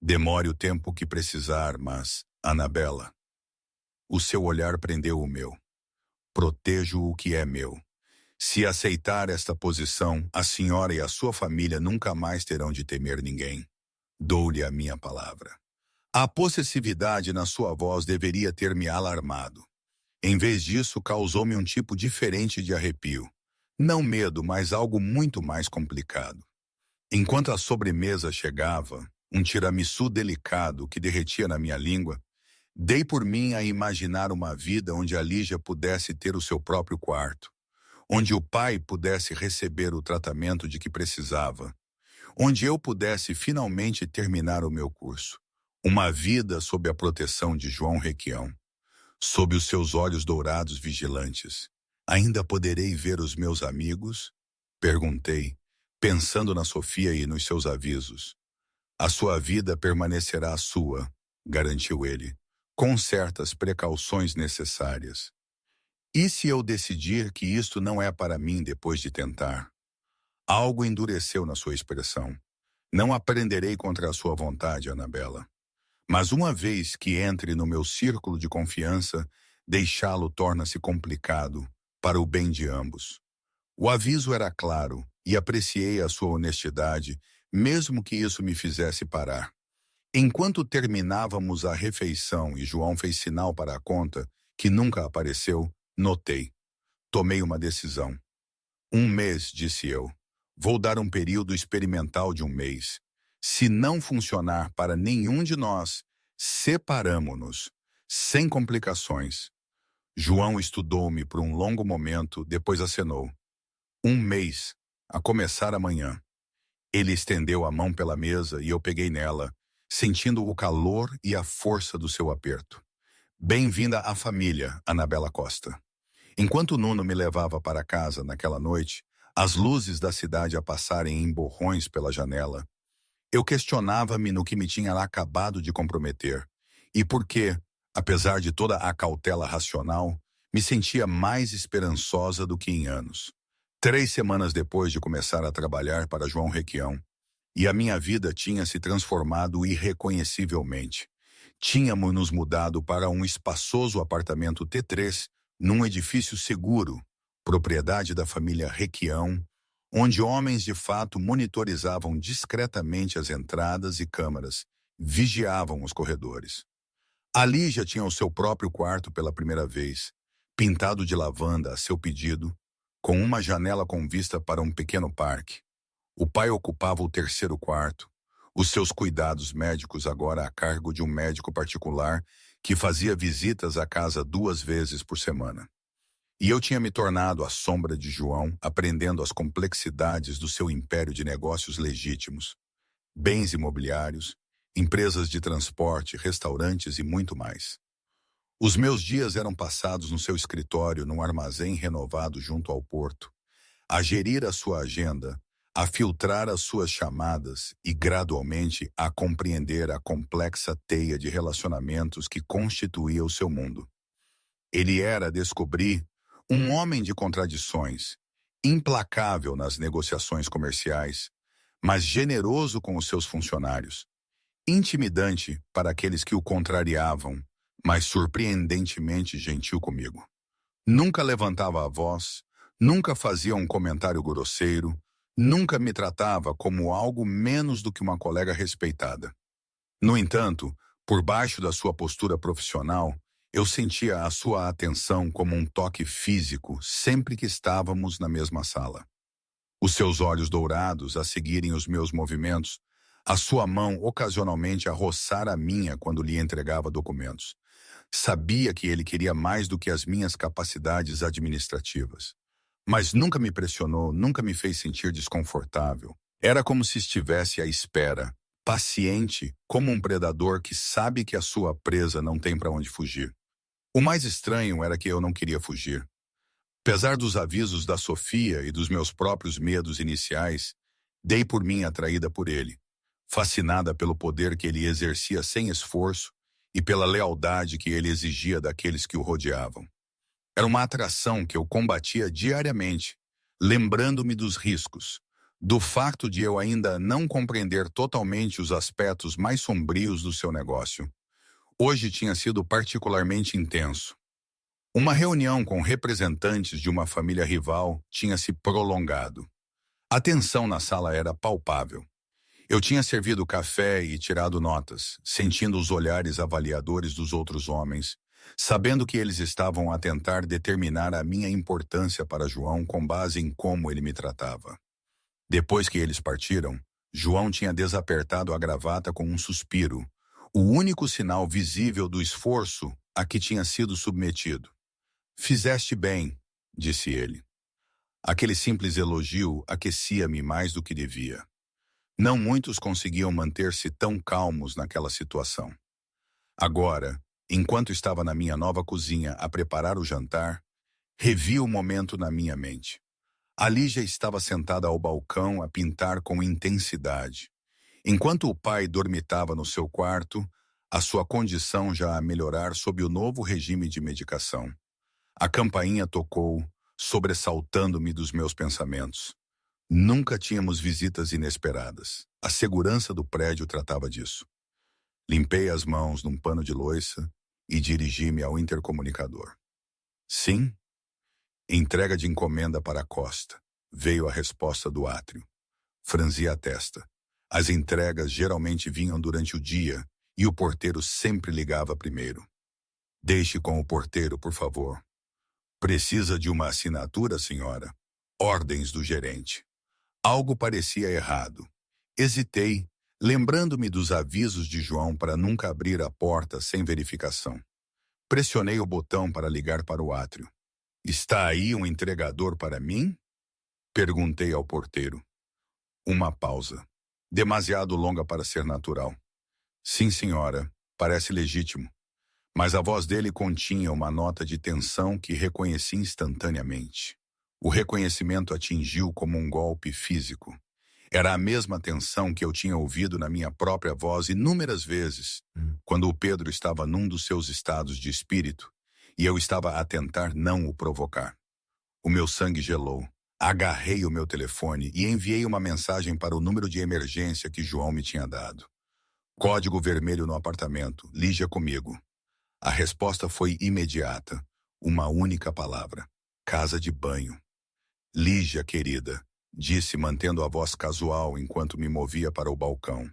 Demore o tempo que precisar, mas, Anabela, o seu olhar prendeu o meu. Protejo o que é meu. Se aceitar esta posição, a senhora e a sua família nunca mais terão de temer ninguém. Dou-lhe a minha palavra. A possessividade na sua voz deveria ter me alarmado. Em vez disso, causou-me um tipo diferente de arrepio. Não medo, mas algo muito mais complicado. Enquanto a sobremesa chegava, um tiramisu delicado que derretia na minha língua, dei por mim a imaginar uma vida onde a Lígia pudesse ter o seu próprio quarto, onde o pai pudesse receber o tratamento de que precisava, onde eu pudesse finalmente terminar o meu curso. Uma vida sob a proteção de João Requião, sob os seus olhos dourados vigilantes. Ainda poderei ver os meus amigos? Perguntei, pensando na Sofia e nos seus avisos. A sua vida permanecerá sua, garantiu ele, com certas precauções necessárias. E se eu decidir que isto não é para mim depois de tentar? Algo endureceu na sua expressão. Não aprenderei contra a sua vontade, Anabela. Mas uma vez que entre no meu círculo de confiança, deixá-lo torna-se complicado, para o bem de ambos. O aviso era claro, e apreciei a sua honestidade, mesmo que isso me fizesse parar. Enquanto terminávamos a refeição e João fez sinal para a conta, que nunca apareceu, notei. Tomei uma decisão. 1 mês, disse eu. Vou dar um período experimental de 1 mês. Se não funcionar para nenhum de nós, separamo-nos, sem complicações. João estudou-me por um longo momento, depois acenou. 1 mês, a começar amanhã. Ele estendeu a mão pela mesa e eu peguei nela, sentindo o calor e a força do seu aperto. Bem-vinda à família, Anabela Costa. Enquanto Nuno me levava para casa naquela noite, as luzes da cidade a passarem em borrões pela janela, eu questionava-me no que me tinha acabado de comprometer e por que, apesar de toda a cautela racional, me sentia mais esperançosa do que em anos. 3 semanas depois de começar a trabalhar para João Requião, e a minha vida tinha se transformado irreconhecivelmente. Tínhamos nos mudado para um espaçoso apartamento T3, num edifício seguro, propriedade da família Requião, onde homens de fato monitorizavam discretamente as entradas e câmaras, vigiavam os corredores. A Lígia tinha o seu próprio quarto pela primeira vez, pintado de lavanda a seu pedido, com uma janela com vista para um pequeno parque. O pai ocupava o terceiro quarto, os seus cuidados médicos agora a cargo de um médico particular que fazia visitas à casa 2 vezes por semana. E eu tinha me tornado a sombra de João, aprendendo as complexidades do seu império de negócios legítimos, bens imobiliários, empresas de transporte, restaurantes e muito mais. Os meus dias eram passados no seu escritório, num armazém renovado junto ao porto, a gerir a sua agenda, a filtrar as suas chamadas e, gradualmente, a compreender a complexa teia de relacionamentos que constituía o seu mundo. Ele era, descobri, um homem de contradições, implacável nas negociações comerciais, mas generoso com os seus funcionários, intimidante para aqueles que o contrariavam, mas surpreendentemente gentil comigo. Nunca levantava a voz, nunca fazia um comentário grosseiro, nunca me tratava como algo menos do que uma colega respeitada. No entanto, por baixo da sua postura profissional, eu sentia a sua atenção como um toque físico sempre que estávamos na mesma sala. Os seus olhos dourados a seguirem os meus movimentos, a sua mão ocasionalmente a roçar a minha quando lhe entregava documentos. Sabia que ele queria mais do que as minhas capacidades administrativas. mas nunca me pressionou, nunca me fez sentir desconfortável. Era como se estivesse à espera, paciente, como um predador que sabe que a sua presa não tem para onde fugir. O mais estranho era que eu não queria fugir. Apesar dos avisos da Sofia e dos meus próprios medos iniciais, dei por mim atraída por ele, fascinada pelo poder que ele exercia sem esforço e pela lealdade que ele exigia daqueles que o rodeavam. Era uma atração que eu combatia diariamente, lembrando-me dos riscos, do fato de eu ainda não compreender totalmente os aspectos mais sombrios do seu negócio. Hoje tinha sido particularmente intenso. Uma reunião com representantes de uma família rival tinha se prolongado. A tensão na sala era palpável. Eu tinha servido café e tirado notas, sentindo os olhares avaliadores dos outros homens, sabendo que eles estavam a tentar determinar a minha importância para João com base em como ele me tratava. Depois que eles partiram, João tinha desapertado a gravata com um suspiro, o único sinal visível do esforço a que tinha sido submetido. "Fizeste bem", disse ele. Aquele simples elogio aquecia-me mais do que devia. Não muitos conseguiam manter-se tão calmos naquela situação. Agora, enquanto estava na minha nova cozinha a preparar o jantar, revi o momento na minha mente. A Lígia estava sentada ao balcão a pintar com intensidade. Enquanto o pai dormitava no seu quarto, a sua condição já a melhorar sob o novo regime de medicação. A campainha tocou, sobressaltando-me dos meus pensamentos. Nunca tínhamos visitas inesperadas. A segurança do prédio tratava disso. Limpei as mãos num pano de louça e dirigi-me ao intercomunicador. "Sim?" "Entrega de encomenda para a Costa", veio a resposta do átrio. Franzi a testa. As entregas geralmente vinham durante o dia e o porteiro sempre ligava primeiro. "Deixe com o porteiro, por favor." "Precisa de uma assinatura, senhora?" Ordens do gerente. Algo parecia errado. Hesitei, lembrando-me dos avisos de João para nunca abrir a porta sem verificação. Pressionei o botão para ligar para o átrio. "Está aí um entregador para mim?" Perguntei ao porteiro. Uma pausa. Demasiado longa para ser natural. "Sim, senhora. Parece legítimo." Mas a voz dele continha uma nota de tensão que reconheci instantaneamente. O reconhecimento atingiu como um golpe físico. Era a mesma tensão que eu tinha ouvido na minha própria voz inúmeras vezes, quando o Pedro estava num dos seus estados de espírito, e eu estava a tentar não o provocar. O meu sangue gelou. Agarrei o meu telefone e enviei uma mensagem para o número de emergência que João me tinha dado. "Código vermelho no apartamento. Lígia comigo." A resposta foi imediata. Uma única palavra. "Casa de banho." "Lígia, querida", disse mantendo a voz casual enquanto me movia para o balcão.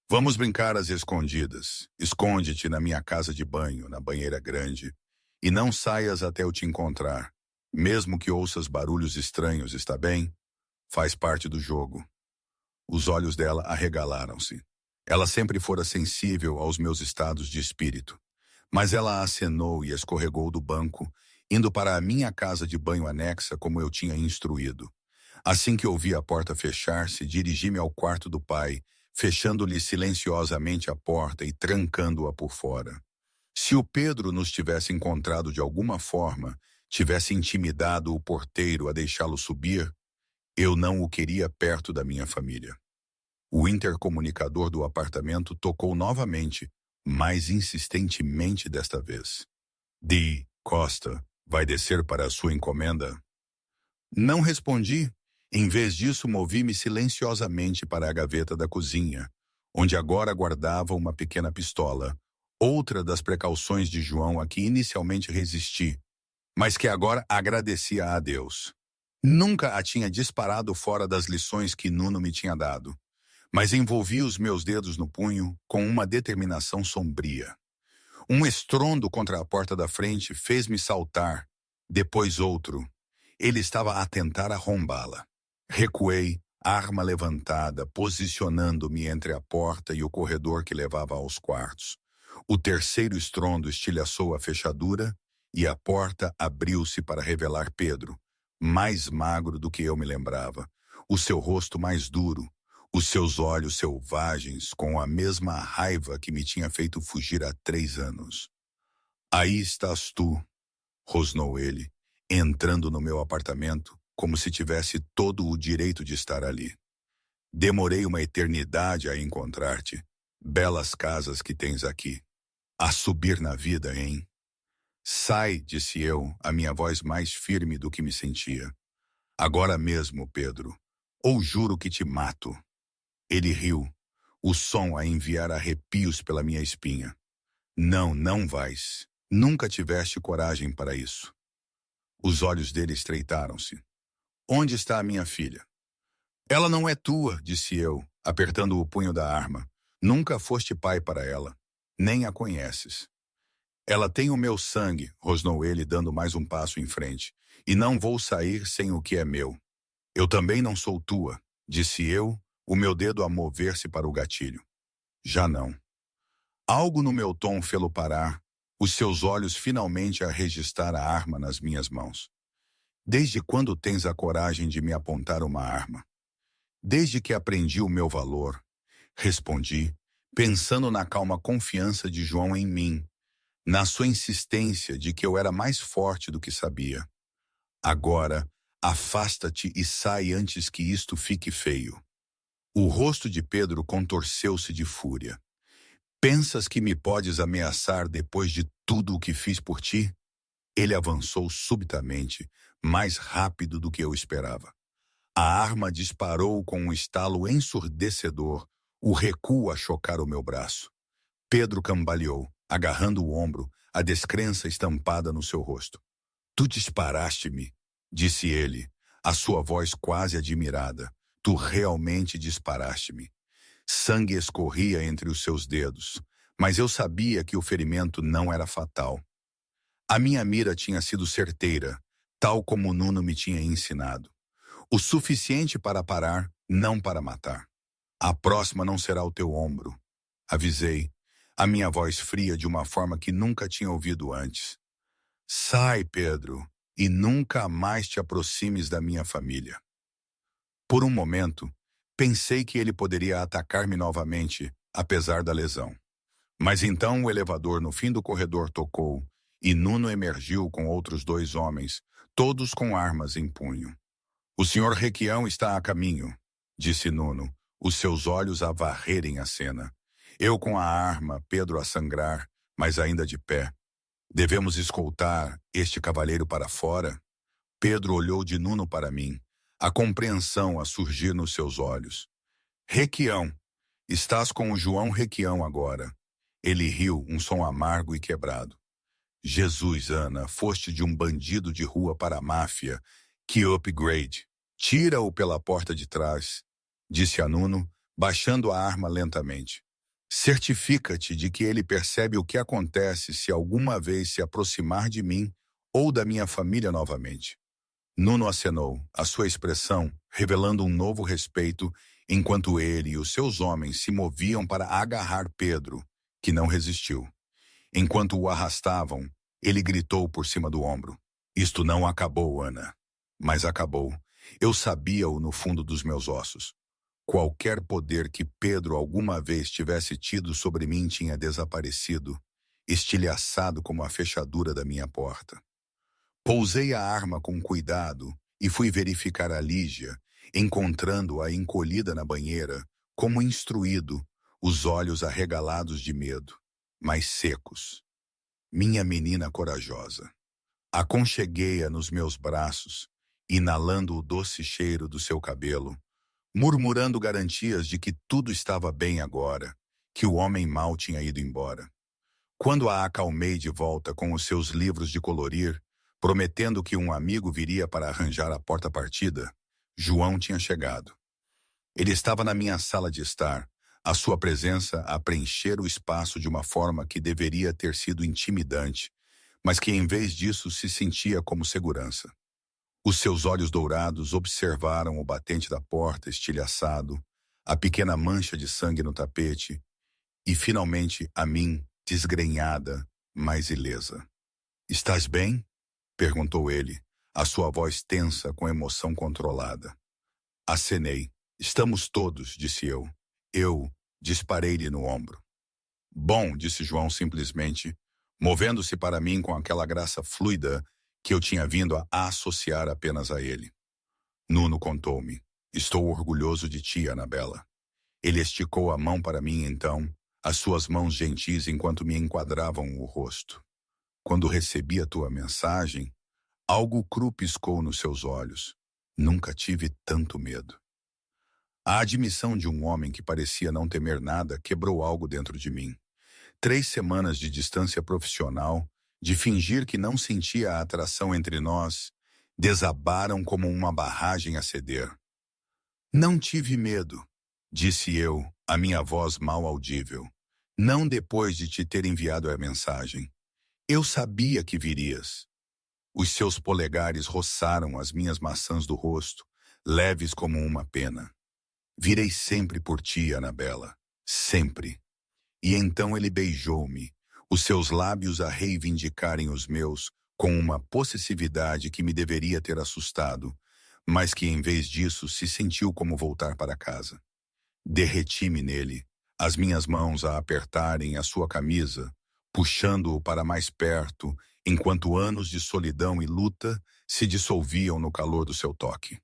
"Vamos brincar às escondidas. Esconde-te na minha casa de banho, na banheira grande, e não saias até eu te encontrar. Mesmo que ouças barulhos estranhos, está bem? Faz parte do jogo." Os olhos dela arregalaram-se. Ela sempre fora sensível aos meus estados de espírito. Mas ela acenou e escorregou do banco, indo para a minha casa de banho anexa como eu tinha instruído. Assim que ouvi a porta fechar-se, dirigi-me ao quarto do pai, fechando-lhe silenciosamente a porta e trancando-a por fora. Se o Pedro nos tivesse encontrado de alguma forma, tivesse intimidado o porteiro a deixá-lo subir, eu não o queria perto da minha família. O intercomunicador do apartamento tocou novamente, mais insistentemente desta vez. Costa, vai descer para a sua encomenda?" Não respondi. Em vez disso, movi-me silenciosamente para a gaveta da cozinha, onde agora guardava uma pequena pistola, outra das precauções de João a que inicialmente resisti, mas que agora agradecia a Deus. Nunca a tinha disparado fora das lições que Nuno me tinha dado, mas envolvi os meus dedos no punho com uma determinação sombria. Um estrondo contra a porta da frente fez-me saltar, depois outro. Ele estava a tentar arrombá-la. Recuei, arma levantada, posicionando-me entre a porta e o corredor que levava aos quartos. O terceiro estrondo estilhaçou a fechadura e a porta abriu-se para revelar Pedro, mais magro do que eu me lembrava, o seu rosto mais duro, os seus olhos selvagens com a mesma raiva que me tinha feito fugir há 3 anos. Aí estás tu, rosnou ele, entrando no meu apartamento como se tivesse todo o direito de estar ali. Demorei uma eternidade a encontrar-te. Belas casas que tens aqui. A subir na vida, hein? Sai, disse eu, a minha voz mais firme do que me sentia. Agora mesmo, Pedro, ou juro que te mato. Ele riu, o som a enviar arrepios pela minha espinha. Não, não vais. Nunca tiveste coragem para isso. Os olhos dele estreitaram-se. Onde está a minha filha? Ela não é tua, disse eu, apertando o punho da arma. Nunca foste pai para ela. Nem a conheces. Ela tem o meu sangue, rosnou ele, dando mais um passo em frente. E não vou sair sem o que é meu. Eu também não sou tua, disse eu, o meu dedo a mover-se para o gatilho. Já não. Algo no meu tom fê-lo parar, os seus olhos finalmente a registrar a arma nas minhas mãos. Desde quando tens a coragem de me apontar uma arma? Desde que aprendi o meu valor, respondi, pensando na calma confiança de João em mim, na sua insistência de que eu era mais forte do que sabia. Agora, afasta-te e sai antes que isto fique feio. O rosto de Pedro contorceu-se de fúria. Pensas que me podes ameaçar depois de tudo o que fiz por ti? Ele avançou subitamente, mais rápido do que eu esperava. A arma disparou com um estalo ensurdecedor, o recuo a chocar o meu braço. Pedro cambaleou, agarrando o ombro, a descrença estampada no seu rosto. Tu disparaste-me, disse ele, a sua voz quase admirada. Tu realmente disparaste-me. Sangue escorria entre os seus dedos, mas eu sabia que o ferimento não era fatal. A minha mira tinha sido certeira, tal como Nuno me tinha ensinado. O suficiente para parar, não para matar. A próxima não será o teu ombro, avisei, a minha voz fria de uma forma que nunca tinha ouvido antes. Sai, Pedro, e nunca mais te aproximes da minha família. Por um momento, pensei que ele poderia atacar-me novamente, apesar da lesão. Mas então o elevador no fim do corredor tocou e Nuno emergiu com outros 2 homens, todos com armas em punho. O senhor Requião está a caminho, disse Nuno, os seus olhos a varrerem a cena. Eu com a arma, Pedro a sangrar, mas ainda de pé. Devemos escoltar este cavalheiro para fora? Pedro olhou de Nuno para mim, a compreensão a surgir nos seus olhos. Requião, estás com o João Requião agora. Ele riu, um som amargo e quebrado. Jesus, Ana, foste de um bandido de rua para a máfia. Que upgrade! Tira-o pela porta de trás, disse a Nuno, baixando a arma lentamente. Certifica-te de que ele percebe o que acontece se alguma vez se aproximar de mim ou da minha família novamente. Nuno acenou, a sua expressão revelando um novo respeito, enquanto ele e os seus homens se moviam para agarrar Pedro, que não resistiu. Enquanto o arrastavam, ele gritou por cima do ombro. Isto não acabou, Ana. Mas acabou. Eu sabia-o no fundo dos meus ossos. Qualquer poder que Pedro alguma vez tivesse tido sobre mim tinha desaparecido, estilhaçado como a fechadura da minha porta. Pousei a arma com cuidado e fui verificar a Lígia, encontrando-a encolhida na banheira, como instruído, os olhos arregalados de medo, mas secos. Minha menina corajosa. Aconcheguei-a nos meus braços, inalando o doce cheiro do seu cabelo, murmurando garantias de que tudo estava bem agora, que o homem mau tinha ido embora. Quando a acalmei de volta com os seus livros de colorir, prometendo que um amigo viria para arranjar a porta-partida, João tinha chegado. Ele estava na minha sala de estar, a sua presença a preencher o espaço de uma forma que deveria ter sido intimidante, mas que em vez disso se sentia como segurança. Os seus olhos dourados observaram o batente da porta estilhaçado, a pequena mancha de sangue no tapete e, finalmente, a mim, desgrenhada, mas ilesa. Estás bem? Perguntou ele, a sua voz tensa com emoção controlada. Acenei. Estamos todos, disse eu. Eu disparei-lhe no ombro. Bom, disse João simplesmente, movendo-se para mim com aquela graça fluida que eu tinha vindo a associar apenas a ele. Nuno contou-me. Estou orgulhoso de ti, Anabela. Ele esticou a mão para mim então, as suas mãos gentis enquanto me enquadravam o rosto. Quando recebi a tua mensagem, algo cru piscou nos seus olhos. Nunca tive tanto medo. A admissão de um homem que parecia não temer nada quebrou algo dentro de mim. 3 semanas de distância profissional, de fingir que não sentia a atração entre nós, desabaram como uma barragem a ceder. Não tive medo, disse eu, a minha voz mal audível. Não depois de te ter enviado a mensagem. Eu sabia que virias. Os seus polegares roçaram as minhas maçãs do rosto, leves como uma pena. Virei sempre por ti, Anabela. Sempre. E então ele beijou-me, os seus lábios a reivindicarem os meus com uma possessividade que me deveria ter assustado, mas que em vez disso se sentiu como voltar para casa. Derreti-me nele, as minhas mãos a apertarem a sua camisa, puxando-o para mais perto, enquanto anos de solidão e luta se dissolviam no calor do seu toque.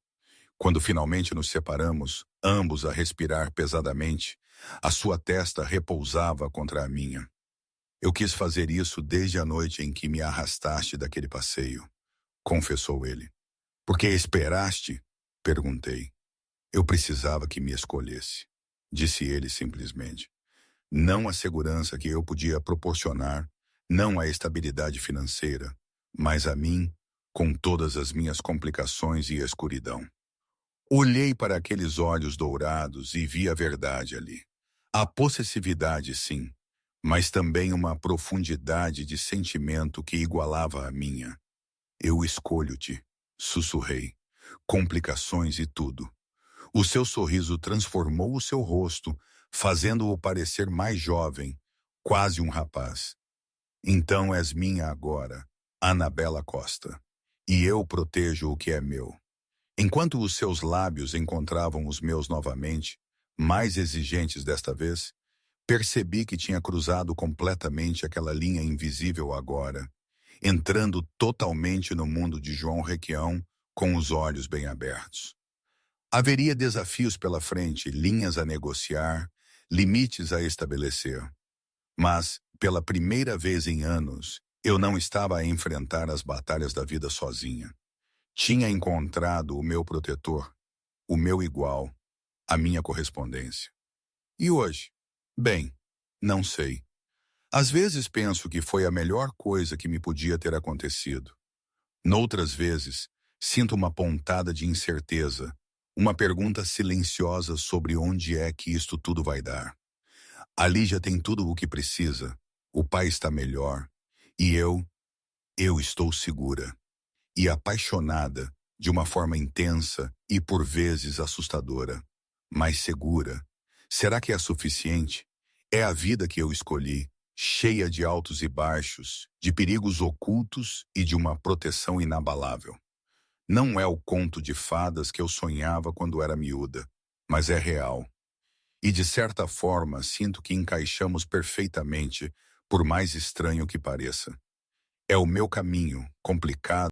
Quando finalmente nos separamos, ambos a respirar pesadamente, a sua testa repousava contra a minha. Eu quis fazer isso desde a noite em que me arrastaste daquele passeio, confessou ele. Por que esperaste? Perguntei. Eu precisava que me escolhesse, disse ele simplesmente. Não a segurança que eu podia proporcionar, não a estabilidade financeira, mas a mim, com todas as minhas complicações e escuridão. Olhei para aqueles olhos dourados e vi a verdade ali. A possessividade, sim, mas também uma profundidade de sentimento que igualava a minha. Eu escolho-te, sussurrei. Complicações e tudo. O seu sorriso transformou o seu rosto, fazendo-o parecer mais jovem, quase um rapaz. Então és minha agora, Anabela Costa, e eu protejo o que é meu. Enquanto os seus lábios encontravam os meus novamente, mais exigentes desta vez, percebi que tinha cruzado completamente aquela linha invisível agora, entrando totalmente no mundo de João Requião com os olhos bem abertos. Haveria desafios pela frente, linhas a negociar, limites a estabelecer. Mas, pela primeira vez em anos, eu não estava a enfrentar as batalhas da vida sozinha. Tinha encontrado o meu protetor, o meu igual, a minha correspondência. E hoje? Bem, não sei. Às vezes penso que foi a melhor coisa que me podia ter acontecido. Noutras vezes, sinto uma pontada de incerteza, uma pergunta silenciosa sobre onde é que isto tudo vai dar. A Lígia tem tudo o que precisa, o pai está melhor, e eu estou segura. E apaixonada, de uma forma intensa e por vezes assustadora, mas segura. Será que é suficiente? É a vida que eu escolhi, cheia de altos e baixos, de perigos ocultos e de uma proteção inabalável. Não é o conto de fadas que eu sonhava quando era miúda, mas é real. E de certa forma sinto que encaixamos perfeitamente, por mais estranho que pareça. É o meu caminho, complicado,